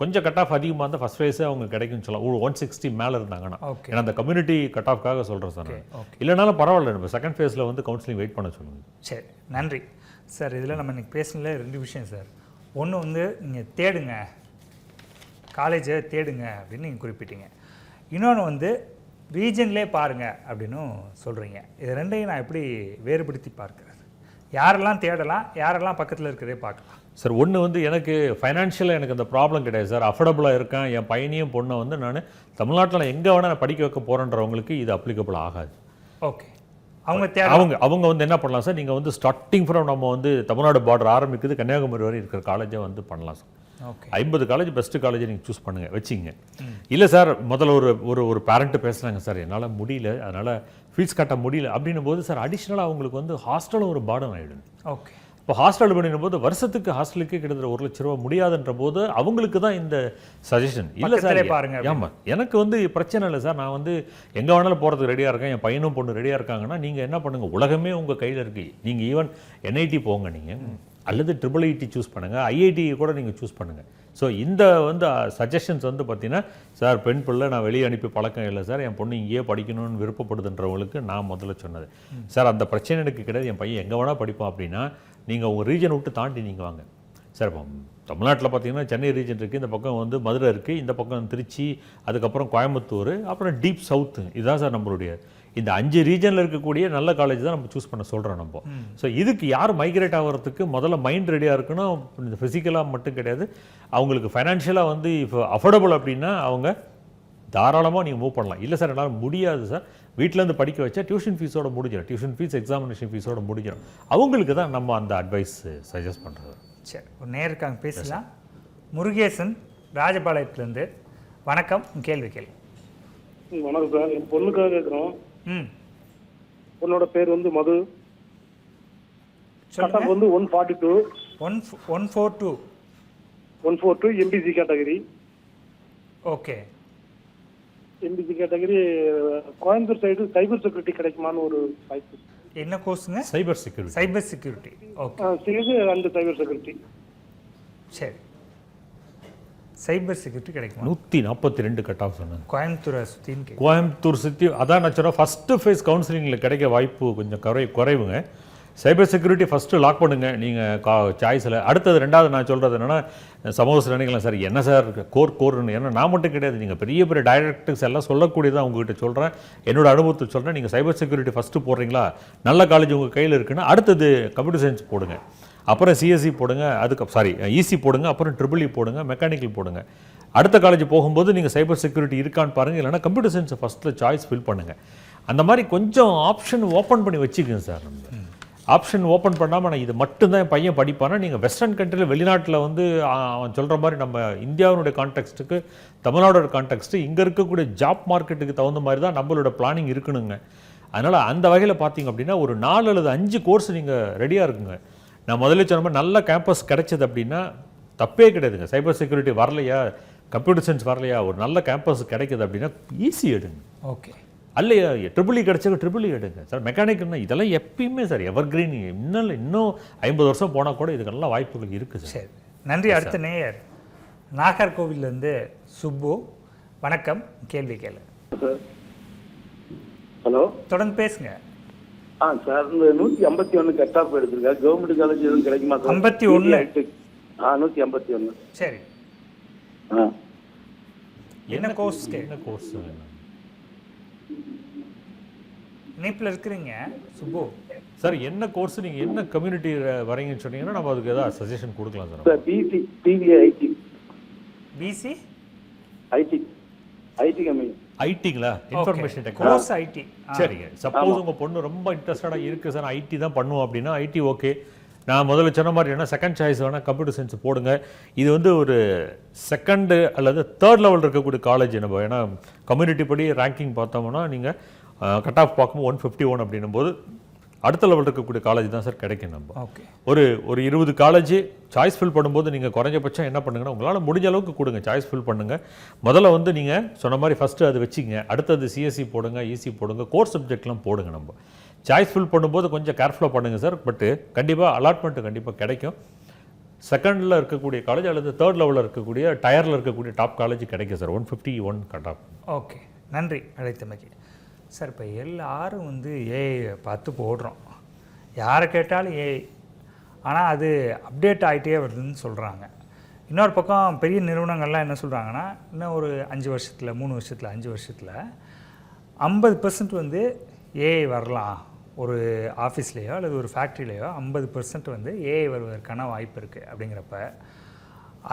கொஞ்சம் கட் ஆஃப் அதிகமாக இருந்தால் ஃபஸ்ட் ஃபேஸே அவங்க கிடைக்கும்னு சொல்லலாம். 160 மேலே இருந்தாங்கன்னா. ஏன்னா அந்த கம்யூனிட்டி கட் ஆஃப்காக சொல்கிறேன் சார். இல்லைனாலும் பரவாயில்ல, நம்ம செகண்ட் ஃபேஸில் வந்து கவுன்சிலிங் வெயிட் பண்ண சொல்லுங்கள். சரி, நன்றி சார். இதில் நம்ம இன்றைக்கி பேசினதில் 2 விஷயம் சார். ஒன்று வந்து நீங்கள் தேடுங்க, காலேஜை தேடுங்க அப்படின்னு நீங்கள் குறிப்பிட்டீங்க. இன்னொன்று வந்து ரீஜன்லேயே பாருங்கள் அப்படின்னும் சொல்கிறீங்க. இது ரெண்டையும் நான் எப்படி வேறுபடுத்தி பார்க்குறது? யாரெல்லாம் தேடலாம், யாரெல்லாம் பக்கத்தில் இருக்கிறதே பார்க்கலாம்? சார் ஒன்று வந்து எனக்கு ஃபைனான்ஷியலாக எனக்கு அந்த ப்ராப்ளம் கிடையாது சார். அஃபோர்டபுளாக இருக்கேன். என் பையனையும் பொண்ணை வந்து நான் தமிழ்நாட்டில் எங்கே வேணால் நான் படிக்க வைக்க போகிறேன்றவங்களுக்கு இது அப்ளிகபிள் ஆகாது. ஓகே. அவங்க அவங்க வந்து என்ன பண்ணலாம் சார், நீங்கள் வந்து ஸ்டார்டிங் ஃப்ரம் நம்ம வந்து தமிழ்நாடு பார்டர் ஆரம்பிக்குது கன்னியாகுமரி வரை இருக்கிற காலேஜை வந்து பண்ணலாம் சார். 50 காலேஜ் பெஸ்ட்டு காலேஜை நீங்கள் சூஸ் பண்ணுங்கள், வச்சிங்க. இல்லை சார் முதல்ல ஒரு பேரண்ட்டு பேசுகிறாங்க சார் என்னால் முடியல, அதனால் ஃபீஸ் கட்ட முடியல அப்படின்னும் போது சார் அடிஷ்னலாக அவங்களுக்கு வந்து ஹாஸ்டலும் ஒரு பார்டன் ஆகிடும். ஓகே. இப்போ ஹாஸ்டல் பண்ணிடும் போது வருஷத்துக்கு ஹாஸ்டலுக்கே கிட்டத்தட்ட 1 லட்ச ரூபா முடியாதுன்ற போது அவங்களுக்கு தான் இந்த சஜஷன். இல்லை சார் பாருங்க. ஆமாம், எனக்கு வந்து பிரச்சனை இல்லை சார், நான் வந்து எங்கே வேணாலும் போகிறதுக்கு ரெடியாக இருக்கேன், என் பையனும் பொண்ணு ரெடியாக இருக்காங்கன்னா நீங்கள் என்ன பண்ணுங்கள், உலகமே உங்கள் கையில் இருக்குது. நீங்கள் ஈவன் NIT போங்க நீங்கள், அல்லது IIIT சூஸ் பண்ணுங்கள், IIT கூட நீங்கள் சூஸ் பண்ணுங்கள். ஸோ இந்த வந்து சஜஷன்ஸ் வந்து பார்த்தீங்கன்னா சார் பெண் பிள்ளை நான் வெளியே அனுப்பி பழக்கம் இல்லை சார், என் பொண்ணு இங்கேயே படிக்கணும்னு விருப்பப்படுதுன்றவங்களுக்கு நான் முதல்ல சொன்னது சார் அந்த பிரச்சனை எனக்கு கிடையாது, என் பையன் எங்கே வேணால் படிப்பான் அப்படின்னா நீங்கள் உங்கள் ரீஜன் விட்டு தாண்டி நீங்கள் வாங்க சார். இப்போ தமிழ்நாட்டில் பார்த்தீங்கன்னா சென்னை ரீஜன் இருக்குது, இந்த பக்கம் வந்து மதுரை இருக்குது, இந்த பக்கம் திருச்சி, அதுக்கப்புறம் கோயம்புத்தூர், அப்புறம் டீப் சவுத்து. இதுதான் சார் நம்மளுடைய இந்த 5 ரீஜனில் இருக்கக்கூடிய நல்ல காலேஜ் தான் நம்ம சூஸ் பண்ண சொல்கிறோம் நம்ம. ஸோ இதுக்கு யார் மைக்ரேட் ஆகிறதுக்கு முதல்ல மைண்ட் ரெடியாக இருக்கணும். இந்த ஃபிசிக்கலாக மட்டும் கிடையாது, அவங்களுக்கு ஃபைனான்ஷியலாக வந்து இப்போ அஃபோர்டபுள் அப்படின்னா அவங்க தாராளமாக நீங்கள் மூவ் பண்ணலாம். இல்லை சார் என்னால் முடியாது சார், வீட்டிலேருந்து படிக்க வச்சா டியூஷன் ஃபீஸோட முடிஞ்சிடும், டியூஷன் ஃபீஸ் எக்ஸாமினேஷன் ஃபீஸோட முடிஞ்சிடும், அவங்களுக்கு தான் நம்ம அந்த அட்வைஸ் சஜஸ்ட் பண்ணுறது. சரி, ஒரு நேருக்காங்க பேசலாம். முருகேசன் ராஜபாளையத்துலேருந்து. வணக்கம், கேள்வி கேள்வி. வணக்கம் சார், என் பொண்ணுக்காக கேட்குறோம். பொண்ணோட பேர் வந்து மது. கட்டாப் வந்து 142 MBC category. Okay. MBC category Coimbatore side cyber security கிடைக்குமான்னு ஒரு வாய்ப்பு. என்ன கோர்ஸுங்க? Cyber security. Cyber security. Okay. அந்த சைபர் செக்யூரிட்டி. சரி, சைபர் செக்யூரிட்டி கிடைக்கும். 142 கட் ஆஃப் சொன்னாங்க. கோயம்புத்தூர் சுற்றி அதான் நான் சொன்னேன், ஃபஸ்ட்டு ஃபேஸ் கவுன்சிலிங்கில் கிடைக்க வாய்ப்பு கொஞ்சம் குறைவுங்க. சைபர் செக்யூரிட்டி ஃபஸ்ட்டு லாக் பண்ணுங்கள் நீங்கள் சாய்ஸில். அடுத்தது ரெண்டாவது நான் சொல்கிறது என்னென்னா, சமூகத்தில் நினைக்கலாம் சார் என்ன சார் கோர்னு, ஏன்னா நான் மட்டும் கிடையாது, நீங்கள் பெரிய பெரிய டைரக்டர்ஸ் எல்லாம் சொல்லக்கூடியதான் உங்ககிட்ட சொல்கிறேன், என்னோட அனுபவத்தை சொல்கிறேன். நீங்கள் சைபர் செக்யூரிட்டி ஃபஸ்ட்டு போடுறீங்களா, நல்ல காலேஜ் உங்கள் கையில் இருக்குன்னா அடுத்தது கம்ப்யூட்டர் சயின்ஸ் போடுங்க, அப்புறம் CSE போடுங்க, EC போடுங்க, அப்புறம் IIIE போடுங்க, மெக்கானிக்கல் போடுங்க. அடுத்த காலேஜ் போகும்போது நீங்கள் சைபர் செக்யூரிட்டி இருக்கான்னு பாருங்கள், இல்லைனா கம்ப்யூட்டர் சயின்ஸை ஃபஸ்ட்டில் சாய்ஸ் ஃபில் பண்ணுங்கள். அந்த மாதிரி கொஞ்சம் ஆப்ஷன் ஓப்பன் பண்ணி வச்சுக்கோங்க சார். நம்ம ஆப்ஷன் ஓப்பன் பண்ணாமல் நான் இது மட்டும்தான் என் பையன் படிப்பானா, நீங்கள் வெஸ்டர்ன் கண்ட்ரியில் வெளிநாட்டில் வந்து அவன் சொல்கிற மாதிரி நம்ம இந்தியாவினுடைய கான்டெக்ஸ்ட்டுக்கு தமிழ்நாடோட கான்டெக்ஸ்ட்டு இங்கே இருக்கக்கூடிய ஜாப் மார்க்கெட்டுக்கு தகுந்த மாதிரி தான் நம்மளோட பிளானிங் இருக்கணுங்க. அதனால் அந்த வகையில் பார்த்தீங்க அப்படின்னா ஒரு 4 அல்லது 5 கோர்ஸ் நீங்கள் ரெடியாக இருக்குங்க. நான் முதல்ல சொன்ன மாதிரி நல்ல கேம்பஸ் கிடைச்சது அப்படின்னா தப்பே கிடையாதுங்க. சைபர் செக்யூரிட்டி வரலையா, கம்ப்யூட்டர் சயின்ஸ் வரலையா, ஒரு நல்ல கேம்பஸ் கிடைக்குது அப்படின்னா ஈஸி எடுங்க. ஓகே. அல்லையா IIIE கிடைச்சா IIIE எடுங்க சார். மெக்கானிக்கல்னா இதெல்லாம் எப்பயுமே சார் எவர் கிரீன், இன்னும் 50 வருஷம் போனால் கூட இதுக்கெல்லாம் வாய்ப்புகள் இருக்குது சார். சரி, நன்றி. அடுத்த நேயர் நாகர்கோவிலேருந்து சுப்பு. வணக்கம், கேள்வி கேளு. ஹலோ, தொடர்ந்து பேசுங்க. சார் இந்த 151 கட் ஆஃப் எடுத்திருக்கா, கவர்மெண்ட் காலேஜ் எதுவும் கிடைக்குமா சார்? 51. 151. சரி, என்ன கோர்ஸ்? என்ன கோர்ஸ் இணைப்பில் இருக்கிறீங்க சுப்பு சார்? என்ன கோர்ஸ், நீங்கள் என்ன கம்யூனிட்டி வரீங்கன்னு சொன்னீங்கன்னா நம்ம அதுக்கு ஏதாவது சஜஷன் கொடுக்கலாம் sir. Sir BC TVA IT. BC IT company. ஐடிங்களா? Information technology IT. சரிங்க. சப்போஸ் உங்கள் பொண்ணு ரொம்ப இன்ட்ரெஸ்டடாக இருக்குது சார், IT தான் பண்ணுவோம் அப்படின்னா IT ஓகே. நான் முதல்ல சொன்ன மாதிரி என்ன செகண்ட் சாய்ஸ் வேணால் கம்ப்யூட்டர் சயின்ஸ் போடுங்க. இது வந்து ஒரு செகண்டு அல்லது தேர்ட் லெவல் இருக்கக்கூடிய காலேஜ். நம்ம ஏன்னா கம்யூனிட்டி படி ரேங்கிங் பார்த்தோம்னா நீங்கள் கட் ஆஃப் பார்க்கும்போது 151 அப்படின்னும் போது அடுத்த லெவல் இருக்கக்கூடிய காலேஜ் தான் சார் கிடைக்கும். நம்ம ஓகே ஒரு 20 காலேஜ் சாய்ஸ் ஃபில் பண்ணும்போது நீங்கள் குறைஞ்சபட்சம் என்ன பண்ணுங்கன்னா உங்களால் முடிஞ்ச அளவுக்கு கொடுங்க, சாய்ஸ் ஃபில் பண்ணுங்கள். முதல்ல வந்து நீங்கள் சொன்ன மாதிரி ஃபஸ்ட்டு அது வச்சுங்க, அடுத்தது CSE போடுங்க, EC போடுங்க, கோர்ஸ் சப்ஜெக்ட்லாம் போடுங்க. நம்ம சாய்ஸ் ஃபில் பண்ணும்போது கொஞ்சம் கேர்ஃபுல்லாக பண்ணுங்கள் சார். பட்டு கண்டிப்பாக அலாட்மெண்ட்டு கண்டிப்பாக கிடைக்கும். செகண்டில் இருக்கக்கூடிய காலேஜ் அல்லது தேர்ட் லெவலில் இருக்கக்கூடிய டயரில் இருக்கக்கூடிய டாப் காலேஜ் கிடைக்கும் சார். 151 cut off. ஓகே, நன்றி அழைத்தமைக்கு சார். இப்போ எல்லாரும் வந்து ஏஐ பார்த்து போடுறோம், யாரை கேட்டாலும் ஏஐ, ஆனால் அது அப்டேட் ஆகிட்டே வருதுன்னு சொல்கிறாங்க. இன்னொரு பக்கம் பெரிய நிறுவனங்கள்லாம் என்ன சொல்கிறாங்கன்னா, இன்னும் ஒரு 5 வருஷத்தில் 3 வருஷத்தில் 5 வருஷத்தில் 50% வந்து ஏஐ வரலாம். ஒரு ஆஃபீஸ்லேயோ அல்லது ஒரு ஃபேக்ட்ரிலேயோ 50% வந்து ஏஐ வருவதற்கான வாய்ப்பு இருக்குது அப்படிங்கிறப்ப,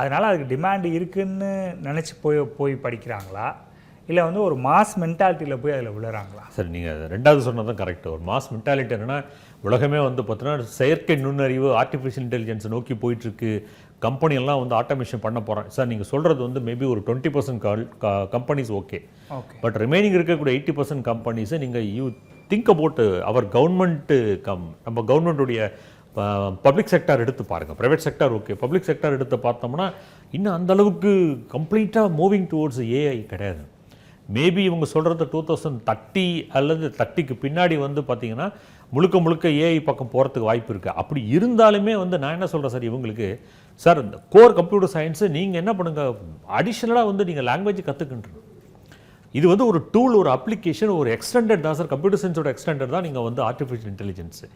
அதனால் அதுக்கு டிமாண்ட் இருக்குதுன்னு நினச்சி போய் படிக்கிறாங்களா, இல்லை வந்து ஒரு மாஸ் மென்டாலிட்டியில் போய் அதில் விழுறாங்களா? சார் நீங்கள் ரெண்டாவது சொன்னது தான் கரெக்டு. ஒரு மாஸ் மென்டாலிட்டி என்னென்னா, உலகமே வந்து பார்த்தீங்கன்னா செயற்கை நுண்ணறிவு ஆர்டிஃபிஷியல் இன்டெலிஜென்ஸை நோக்கி போயிட்டுருக்கு. கம்பெனியெல்லாம் வந்து ஆட்டோமேஷன் பண்ண போகிறேன் சார். நீங்கள் சொல்கிறது வந்து மேபி ஒரு 20% கம்பெனிஸ் ஓகே, பட் ரிமைனிங் இருக்கக்கூடிய 80% கம்பெனிஸை நீங்கள் you think about our government நம்ம கவர்மெண்ட்டுடைய பப்ளிக் செக்டார் எடுத்து பாருங்கள். Private sector okay, public sector எடுத்து பார்த்தோம்னா இன்னும் அந்தளவுக்கு கம்ப்ளீட்டாக மூவிங் டுவோர்ட்ஸ் ஏஐ கிடையாது. மேபி இவங்க சொல்கிறது 2030 அல்லது 30க்கு பின்னாடி வந்து பார்த்திங்கன்னா முழுக்க ஏஐ பக்கம் போகிறதுக்கு வாய்ப்பு இருக்குது. அப்படி இருந்தாலுமே வந்து நான் என்ன சொல்கிறேன் சார், இவங்களுக்கு சார் இந்த கோர் கம்ப்யூட்டர் சயின்ஸு நீங்கள் என்ன பண்ணுங்கள், அடிஷ்னலாக வந்து நீங்கள் லாங்குவேஜ் கற்றுக்கின்றணும். இது வந்து ஒரு டூல், ஒரு அப்ளிகேஷன், ஒரு எக்ஸ்டெண்டட் தான் சார். கம்ப்யூட்டர் சயின்ஸோட எக்ஸ்டெண்டட் தான் நீங்கள் வந்து ஆர்டிஃபிஷியல் இன்டெலிஜென்ஸு,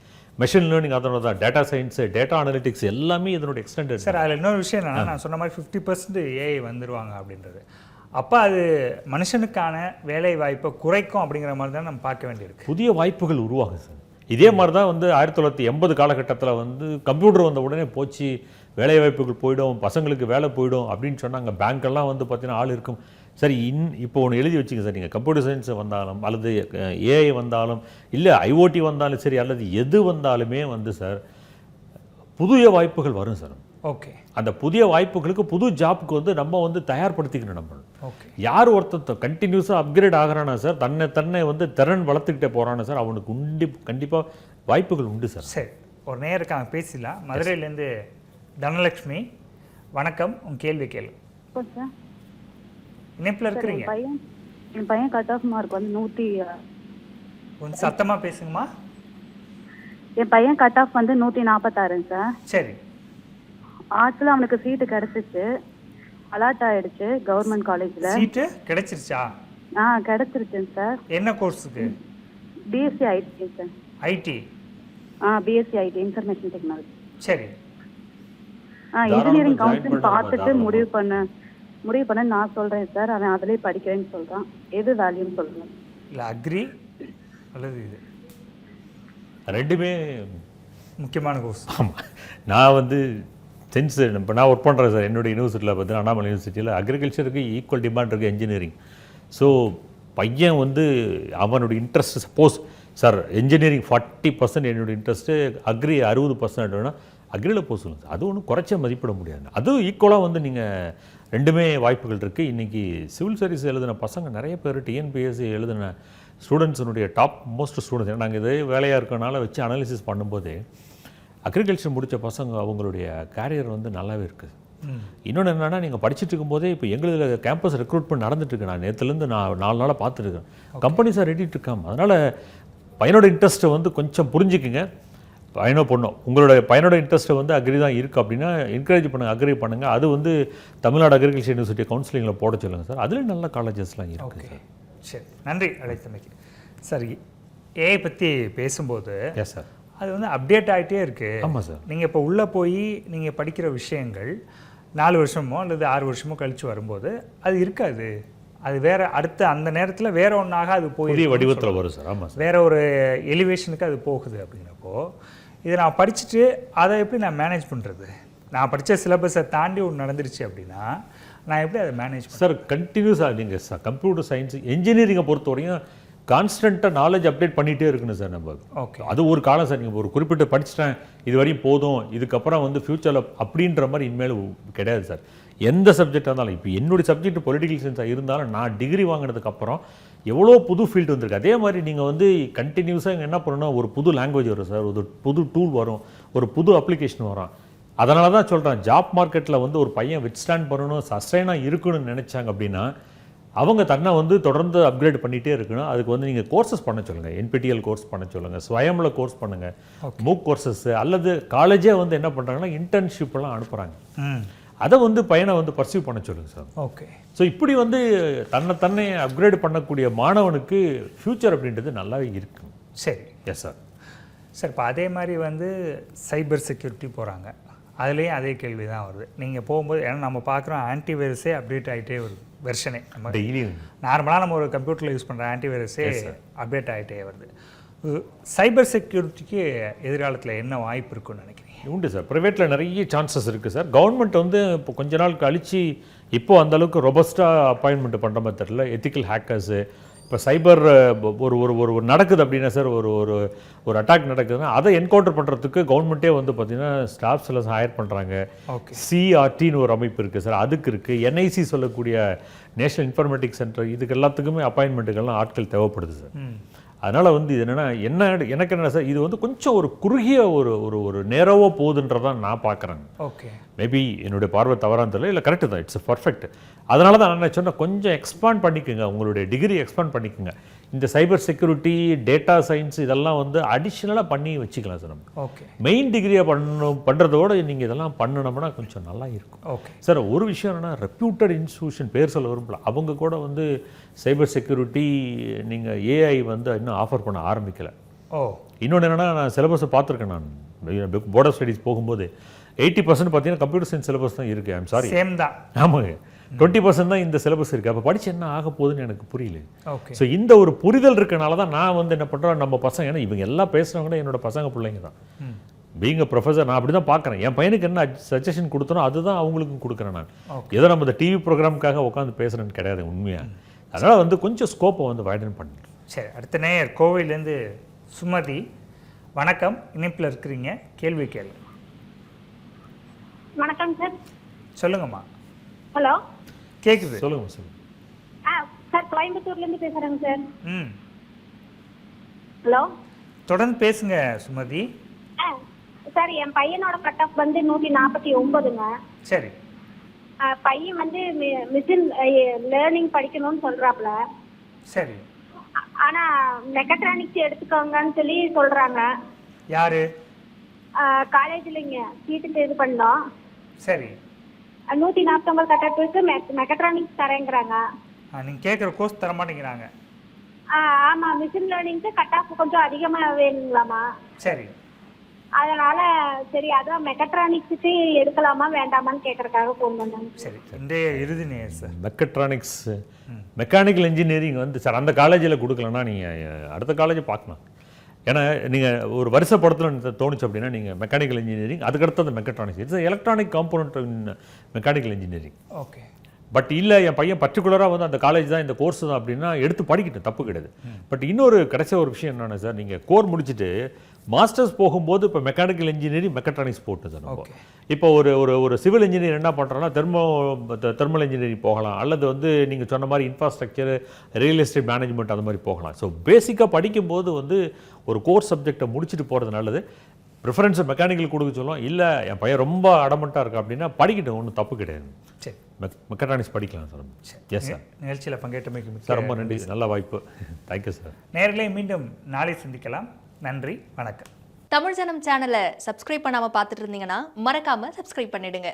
மெஷின் லேர்னிங், அதோட தான் டேட்டா சயின்ஸு, டேட்டா அனலிட்டிக்ஸ் எல்லாமே இதனோட எக்ஸ்டெண்டட். சார் அதில் இன்னொரு விஷயம் என்னென்னா, நான் சொன்ன மாதிரி 50% ஏஐ வந்துடுவாங்க அப்படின்றது. அப்போ அது மனுஷனுக்கான வேலை வாய்ப்பை குறைக்கும் அப்படிங்கிற மாதிரி தான் நம்ம பார்க்க வேண்டியிருக்கு. புதிய வாய்ப்புகள் உருவாகும் சார். இதே மாதிரி தான் வந்து 1980 காலகட்டத்தில் வந்து கம்ப்யூட்டர் வந்த உடனே போச்சு, வேலை வாய்ப்புகள் போயிடும், பசங்களுக்கு வேலை போயிடும் அப்படின்னு சொன்னாங்க. பேங்க்கெல்லாம் வந்து பார்த்தீங்கன்னா ஆள் இருக்கும். சரி, இப்போ ஒன்று எழுதி வச்சுங்க சார், நீங்கள் கம்ப்யூட்டர் சயின்ஸ் வந்தாலும் அல்லது ஏஐ வந்தாலும் இல்லை ஐஓடி வந்தாலும் சரி, அல்லது எது வந்தாலுமே வந்து சார் புதிய வாய்ப்புகள் வரும் சார். ஓகே, அந்த புதிய வாய்ப்புகளுக்கு புது ஜாப்புக்கு வந்து நம்ம வந்து தயார்படுத்திக்கணும். நம்ம யார் ஒருத்தர் கண்டினியூஸாக அப்கிரேட் ஆகிறானா சார், தன்னை வந்து திறன் வளர்த்துக்கிட்டே போகிறானா சார், அவனுக்கு கண்டிப்பாக வாய்ப்புகள் உண்டு சார். சரி, ஒரு நேரம் இருக்காங்க, பேசலாம். மதுரையிலேருந்து தனலட்சுமி, வணக்கம், உங்கள் கேள்வி கேளு. சார் இணைப்பில் இருக்கிறீங்க. என் பையன் கட் ஆஃப் மார்க் வந்து 100. கொஞ்சம் சத்தமாக பேசுங்கம்மா. என் பையன் கட் ஆஃப் வந்து 146 சார். சரி, ஆர்ட்ஸில் அவனுக்கு சீட்டு கிடைச்சிச்சு, அலாட் ஆயிடுச்சு கவர்மெண்ட் காலேஜில். சீட்டு கிடைச்சிருச்சா? கிடைச்சிருச்சுங்க சார். என்ன கோர்ஸுக்கு? BSc IT sir. IT? BSc IT, information technology. சரி, இன்ஜினியரிங் கவுன்சிலிங் பார்த்துட்டு முடிவு பண்ண நான் சொல்கிறேன் சார். அவன் அதிலே படிக்கிறேன்னு சொல்கிறான். எது வேல்யூன்னு சொல்லுங்கள். இல்லை அக்ரி அல்லது இது ரெண்டுமே முக்கியமான கோர்ஸ். ஆமாம், நான் வந்து சென்ஸ் இப்போ நான் ஒர்க் பண்ணுறேன் சார். என்னுடைய யூனிவர்சிட்டியில் பார்த்தீங்கன்னா அண்ணாமலை யூனிவர்சிட்டியில் அக்ரிகல்ச்சருக்கு ஈக்குவல் டிமாண்ட் இருக்குது இன்ஜினியரிங். ஸோ பையன் வந்து அவனுடைய இன்ட்ரெஸ்ட் சப்போஸ் சார் இன்ஜினியரிங் 40% என்னுடைய இன்ட்ரெஸ்ட்டு, அக்ரி 60% வேணால் அக்ரியில் போக சொல்லுங்கள் சார். அது ஒன்றும் குறைச்ச மதிப்பிட முடியாது. அதுவும் ஈக்குவலாக வந்து நீங்கள் ரெண்டுமே வாய்ப்புகள் இருக்குது. இன்றைக்கி சிவில் சர்வீஸ் எழுதின பசங்க நிறைய பேர், டிஎன்பிஎஸ்சி எழுதின ஸ்டூடெண்ட்ஸினுடைய டாப் மோஸ்ட் ஸ்டூடெண்ட்ஸ், நாங்கள் இதே வேலையாக இருக்கனால வச்சு அனாலிசிஸ் பண்ணும்போது அக்ரிகல்ச்சர் முடித்த பசங்க அவங்களுடைய கேரியர் வந்து நல்லாவே இருக்குது. இன்னொன்று என்னென்னா, நீங்கள் படிச்சுட்டு இருக்கும்போதே இப்போ எங்களுக்கு கேம்பஸ் ரெக்ரூட்மெண்ட் நடந்துட்டுருக்கு. நான் நேற்றுலேருந்து 4 நாளாக பார்த்துருக்கேன். Companies are ready to come. அதனால் பையனோட இன்ட்ரெஸ்ட்டை வந்து கொஞ்சம் புரிஞ்சுக்குங்க. பையனோ பொண்ணோ உங்களோட பையனோட இன்ட்ரெஸ்ட்டை வந்து அக்ரி தான் இருக்குது அப்படின்னா என்கரேஜ் பண்ணுங்கள், அக்ரி பண்ணுங்கள். அது வந்து தமிழ்நாடு அக்ரிகல்ச்சர் யூனிவர்சிட்டி கவுன்சிலிங்கில் போட சொல்லுங்கள் சார். அதில் நல்ல காலேஜஸ்லாம் இருக்குது சார். சரி, நன்றி அழைத்தமைக்கு. சரி, ஏஐ பற்றி பேசும்போது எஸ் சார், அது வந்து அப்டேட் ஆகிட்டே இருக்குது. ஆமாம் சார். நீங்கள் இப்போ உள்ளே போய் நீங்கள் படிக்கிற விஷயங்கள் 4 வருஷமோ அல்லது 6 வருஷமோ கழித்து வரும்போது அது இருக்காது. அது வேறு அடுத்த அந்த நேரத்தில் வேறு ஒன்றாக அது போய் புதிய வடிவத்தில் வரும் சார். ஆமாம் சார், வேறு ஒரு எலிவேஷனுக்கு அது போகுது. அப்படிங்கிறப்போ இதை நான் படிச்சுட்டு அதை எப்படி நான் மேனேஜ் பண்ணுறது? நான் படித்த சிலபஸை தாண்டி ஒன்று நடந்துருச்சு அப்படின்னா நான் எப்படி அதை மேனேஜ் சார்? கண்டினியூஸாக நீங்கள் சார் கம்ப்யூட்டர் சயின்ஸ் இன்ஜினியரிங்கை பொறுத்த வரையும் கான்ஸ்டண்ட்டாக நாலேஜ் அப்டேட் பண்ணிகிட்டே இருக்கணும் சார் நம்ம. ஓகே, அது ஒரு காலம் சார். நீங்கள் ஒரு குறிப்பிட்ட படிச்சிட்டேன், இது வரையும் போதும், இதுக்கப்புறம் வந்து ஃப்யூச்சரில் அப்படின்ற மாதிரி இனிமேல் கிடையாது சார். எந்த சப்ஜெக்டாக இருந்தாலும், இப்போ என்னுடைய சப்ஜெக்ட் பொலிட்டிக்கல் சயின்ஸாக இருந்தாலும் நான் டிகிரி வாங்கினதுக்கப்புறம் எவ்வளோ புது ஃபீல்டு வந்திருக்கு. அதே மாதிரி நீங்கள் வந்து கண்டினியூஸாக என்ன பண்ணணும், ஒரு புது லாங்குவேஜ் வரும் சார், ஒரு புது டூல் வரும், ஒரு புது அப்ளிகேஷன் வரும். அதனால தான் சொல்கிறேன், ஜாப் மார்க்கெட்டில் வந்து ஒரு பையன் வித்ஸ்டாண்ட் பண்ணணும், சஸ்டைனாக இருக்கணும்னு நினச்சாங்க அப்படின்னா அவங்க தன்னை வந்து தொடர்ந்து அப்கிரேட் பண்ணிகிட்டே இருக்கணும். அதுக்கு வந்து நீங்கள் கோர்சஸ் பண்ண சொல்லுங்கள், என்பிடிஎல் கோர்ஸ் பண்ண சொல்லுங்கள், ஸ்வயமில் கோர்ஸ் பண்ணுங்கள், மூக் கோர்சஸ், அல்லது காலேஜே வந்து என்ன பண்ணுறாங்கன்னா இன்டர்ன்ஷிப்லாம் அனுப்புகிறாங்க. அதை வந்து பையனை வந்து பர்சியூ பண்ண சொல்லுங்கள் சார். ஓகே, ஸோ இப்படி வந்து தன்னை அப்கிரேட் பண்ணக்கூடிய மாணவனுக்கு ஃப்யூச்சர் அப்படின்றது நல்லாவே இருக்கும். சரி, எஸ் சார். சார், இப்போ அதே மாதிரி வந்து சைபர் செக்யூரிட்டி போகிறாங்க, அதுலேயும் அதே கேள்வி தான் வருது. நீங்கள் போகும்போது ஏன்னா நம்ம பார்க்குறோம் ஆன்டிவைரஸே அப்டேட் ஆகிட்டே வருது, வெர்ஷனே நம்ம டெய்லியும் நார்மலாக நம்ம ஒரு கம்ப்யூட்டரில் யூஸ் பண்ணுற ஆன்டிவைரஸே அப்டேட் ஆகிட்டே வருது. சைபர் செக்யூரிட்டிக்கு எதிர்காலத்தில் என்ன வாய்ப்பு இருக்குன்னு நினைக்கிறீங்க? உண்டு சார், ப்ரைவேட்டில் நிறைய சான்சஸ் இருக்குது சார். கவர்மெண்ட் வந்து இப்போ கொஞ்ச நாள் கழிச்சு இப்போ அந்தளவுக்கு ரொபஸ்ட்டாக அப்பாயின்மெண்ட் பண்ணுற மாதிரி தெரியல. எத்திக்கல் ஹேக்கர்ஸு இப்போ சைபர் ஒரு ஒரு ஒரு நடக்குது அப்படின்னா சார், ஒரு ஒரு ஒரு அட்டாக் நடக்குதுன்னா அதை என்கவுண்டர் பண்ணுறதுக்கு கவர்மெண்ட்டே வந்து பார்த்திங்கன்னா ஸ்டாஃப்ஸ் எல்லாம் ஹையர் பண்ணுறாங்க. சிஆர்டின்னு ஒரு அமைப்பு இருக்குது சார், அதுக்கு இருக்குது. என்ஐசி சொல்லக்கூடிய நேஷனல் இன்ஃபர்மேட்டிக்ஸ் சென்டர், இதுக்கு எல்லாத்துக்குமே அப்பாயின்மெண்ட்டுகள்லாம் ஆட்கள் தேவைப்படுது சார். அதனால் வந்து இது என்னென்னா எனக்கு என்ன சார், இது வந்து கொஞ்சம் ஒரு குறுகிய ஒரு ஒரு ஒரு நேரவோ போகுதுன்றதான் நான் பார்க்குறேங்க. ஓகே, மேபி என்னுடைய பார்வை தவறாக தெரியல, இல்லை கரெக்டு தான், இட்ஸ் பர்ஃபெக்ட். அதனால தான் நான் சொன்னேன், கொஞ்சம் எக்ஸ்பாண்ட் பண்ணிக்கோங்க, உங்களுடைய டிகிரி எக்ஸ்பாண்ட் பண்ணிக்கோங்க. இந்த சைபர் செக்யூரிட்டி, டேட்டா சயின்ஸ் இதெல்லாம் வந்து அடிஷ்னலாக பண்ணி வச்சுக்கலாம் சார். நம்ம ஓகே, மெயின் டிகிரியாக பண்ணுறதோட நீங்கள் இதெல்லாம் பண்ணணும்னா கொஞ்சம் நல்லா இருக்கும். ஓகே சார், ஒரு விஷயம் என்னென்னா, ரெப்யூட்டட் இன்ஸ்டியூஷன் பேர் சொல்ல விரும்பல, அவங்க கூட வந்து சைபர் செக்யூரிட்டி நீங்கள் ஏஐ வந்து இன்னும் ஆஃபர் பண்ண ஆரம்பிக்கலை. இன்னொன்று என்னென்னா, நான் சிலபஸை பார்த்துருக்கேன். நான் போர்ட் ஆஃப் ஸ்டடீஸ் போகும்போது 80% பார்த்தீங்கன்னா கம்ப்யூட்டர் சயின்ஸ் சிலபஸ் தான் இருக்குது. ஐம் சாரி, சேம் தான். ஆமாங்க, 20% தான் இந்த சிலபஸ் இருக்குது. அப்போ படித்து என்ன ஆக போகுதுன்னு எனக்கு புரியல. ஓகே, ஸோ இந்த ஒரு புரிதல் இருக்கனால தான் நான் வந்து என்ன பண்ணுறேன், நம்ம பசங்க, ஏன்னா இவங்க எல்லாம் பேசுகிறவங்க என்னோட பசங்க பிள்ளைங்க தான். பீங் அ ப்ரொஃபஸர் நான் அப்படி தான் பார்க்குறேன். என் பையனுக்கு என்ன சஜஷன் கொடுத்தனோ அதுதான் அவங்களுக்கும் கொடுக்குறேன் நான். ஏதோ நம்ம இந்த டிவி ப்ரோக்ராமுக்காக உட்காந்து பேசுகிறேன்னு கிடையாது உண்மையாக. அதனால் வந்து கொஞ்சம் ஸ்கோப்பை வந்து வைடன் பண்ணுறேன். சரி, அடுத்த நேயர் கோவையிலேருந்து சுமதி. வணக்கம், இணைப்பில் இருக்கிறீங்க, கேள்வி கேள்வி. வணக்கம் சார். சொல்லுங்கம்மா. ஹலோ, கேக்குது, சொல்லுங்க சார். கோயம்புத்தூர்லேருந்து பேசுகிறேங்க சார். ஹலோ, தொடர்ந்து பேசுங்க சுமதி. சார், என் பையனோட கட் ஆஃப் வந்து 149ங்க. சரி. பையன் வந்து மிஷின் லேர்னிங் படிக்கணும்னு சொல்கிறாப்புல. சரி. ஆனால் மெக்கட்ரானிக்ஸ் எடுத்துக்கோங்கன்னு சொல்லி சொல்கிறாங்க. யாரு? காலேஜில் சீட்டு இது பண்ணோம். சரி. 149 கட் ஆஃப் இருக்கு, மெக்கட்ரானிக்ஸ் தரேங்கிறாங்க. நீங்கள் கேட்குற கோர்ஸ் தர மாட்டேங்கிறாங்க. ஆமாம், மிஷின் லேர்னிங்க்கு கட் ஆஃப் கொஞ்சம் அதிகமாக வேணுங்களாமா. சரி. அதனால சரி, அதான் மெக்கட்ரானிக்ஸுக்கு எடுக்கலாமா வேண்டாமான்னு கேட்கறதுக்காக ஃபோன் பண்ணாங்க. சரி, இன்றைய இறுதி நேரம் சார். மெக்கட்ரானிக்ஸ், மெக்கானிக்கல் இன்ஜினியரிங் வந்து சார் அந்த காலேஜில் கொடுக்கலன்னா நீங்கள் அடுத்த காலேஜை பார்க்கலாம். ஏன்னா நீங்கள் ஒரு வருஷப்படத்தில் தோணுச்சு அப்படின்னா நீங்கள் மெக்கானிக்கல் இன்ஜினியரிங், அதுக்கடுத்து அந்த mechatronics, it's electronic component in mechanical engineering. Okay. But இல்லை, என் பையன் பர்டிகுலராக வந்து அந்த காலேஜ் தான், இந்த கோர்ஸ் தான் அப்படின்னா எடுத்து படிக்கிட்டேன், தப்பு கிடையாது. பட் இன்னொரு கடைசி ஒரு விஷயம் என்னென்னா சார், நீங்கள் கோர் முடிச்சுட்டு மாஸ்டர்ஸ் போகும்போது இப்போ மெக்கானிக்கல் இன்ஜினியரிங், மெக்கட்ரானிக்ஸ் போட்டு சார் நம்ம. இப்போ ஒரு ஒரு ஒரு சிவில் இன்ஜினியர் என்ன பண்ணுறோன்னா தெர்மல் இன்ஜினியரிங் போகலாம், அல்லது வந்து நீங்கள் சொன்ன மாதிரி இன்ஃப்ராஸ்ட்ரக்சர், ரியல் எஸ்டேட் மேனேஜ்மெண்ட் அந்த மாதிரி போகலாம். ஸோ பேசிக்காக படிக்கும்போது வந்து ஒரு கோர்ஸ் சப்ஜெக்டை முடிச்சுட்டு போகிறது நல்லது. ப்ரிஃபரன்ஸை மெக்கானிக்கல் கொடுக்க சொல்லுவோம். இல்லை என் பையன் ரொம்ப அடமெண்ட்டாக இருக்கா அப்படின்னா படிக்கட்டும், ஒன்றும் தப்பு கிடையாது. சரி, மெக்கட்ரானிக்ஸ் படிக்கலாம் சார். Yes sir. நிகழ்ச்சியில் பங்கேற்றமைக்கு சார் ரொம்ப நன்றி, நல்ல வாய்ப்பு. Thank you sir. நேயர்களே, மீண்டும் நாளை சந்திக்கலாம். நன்றி, வணக்கம். தமிழ் ஜனம் சேனலை சப்ஸ்கிரைப் பண்ணாமல் பார்த்துட்டு இருந்தீங்கன்னா மறக்காமல் சப்ஸ்கிரைப் பண்ணிடுங்க.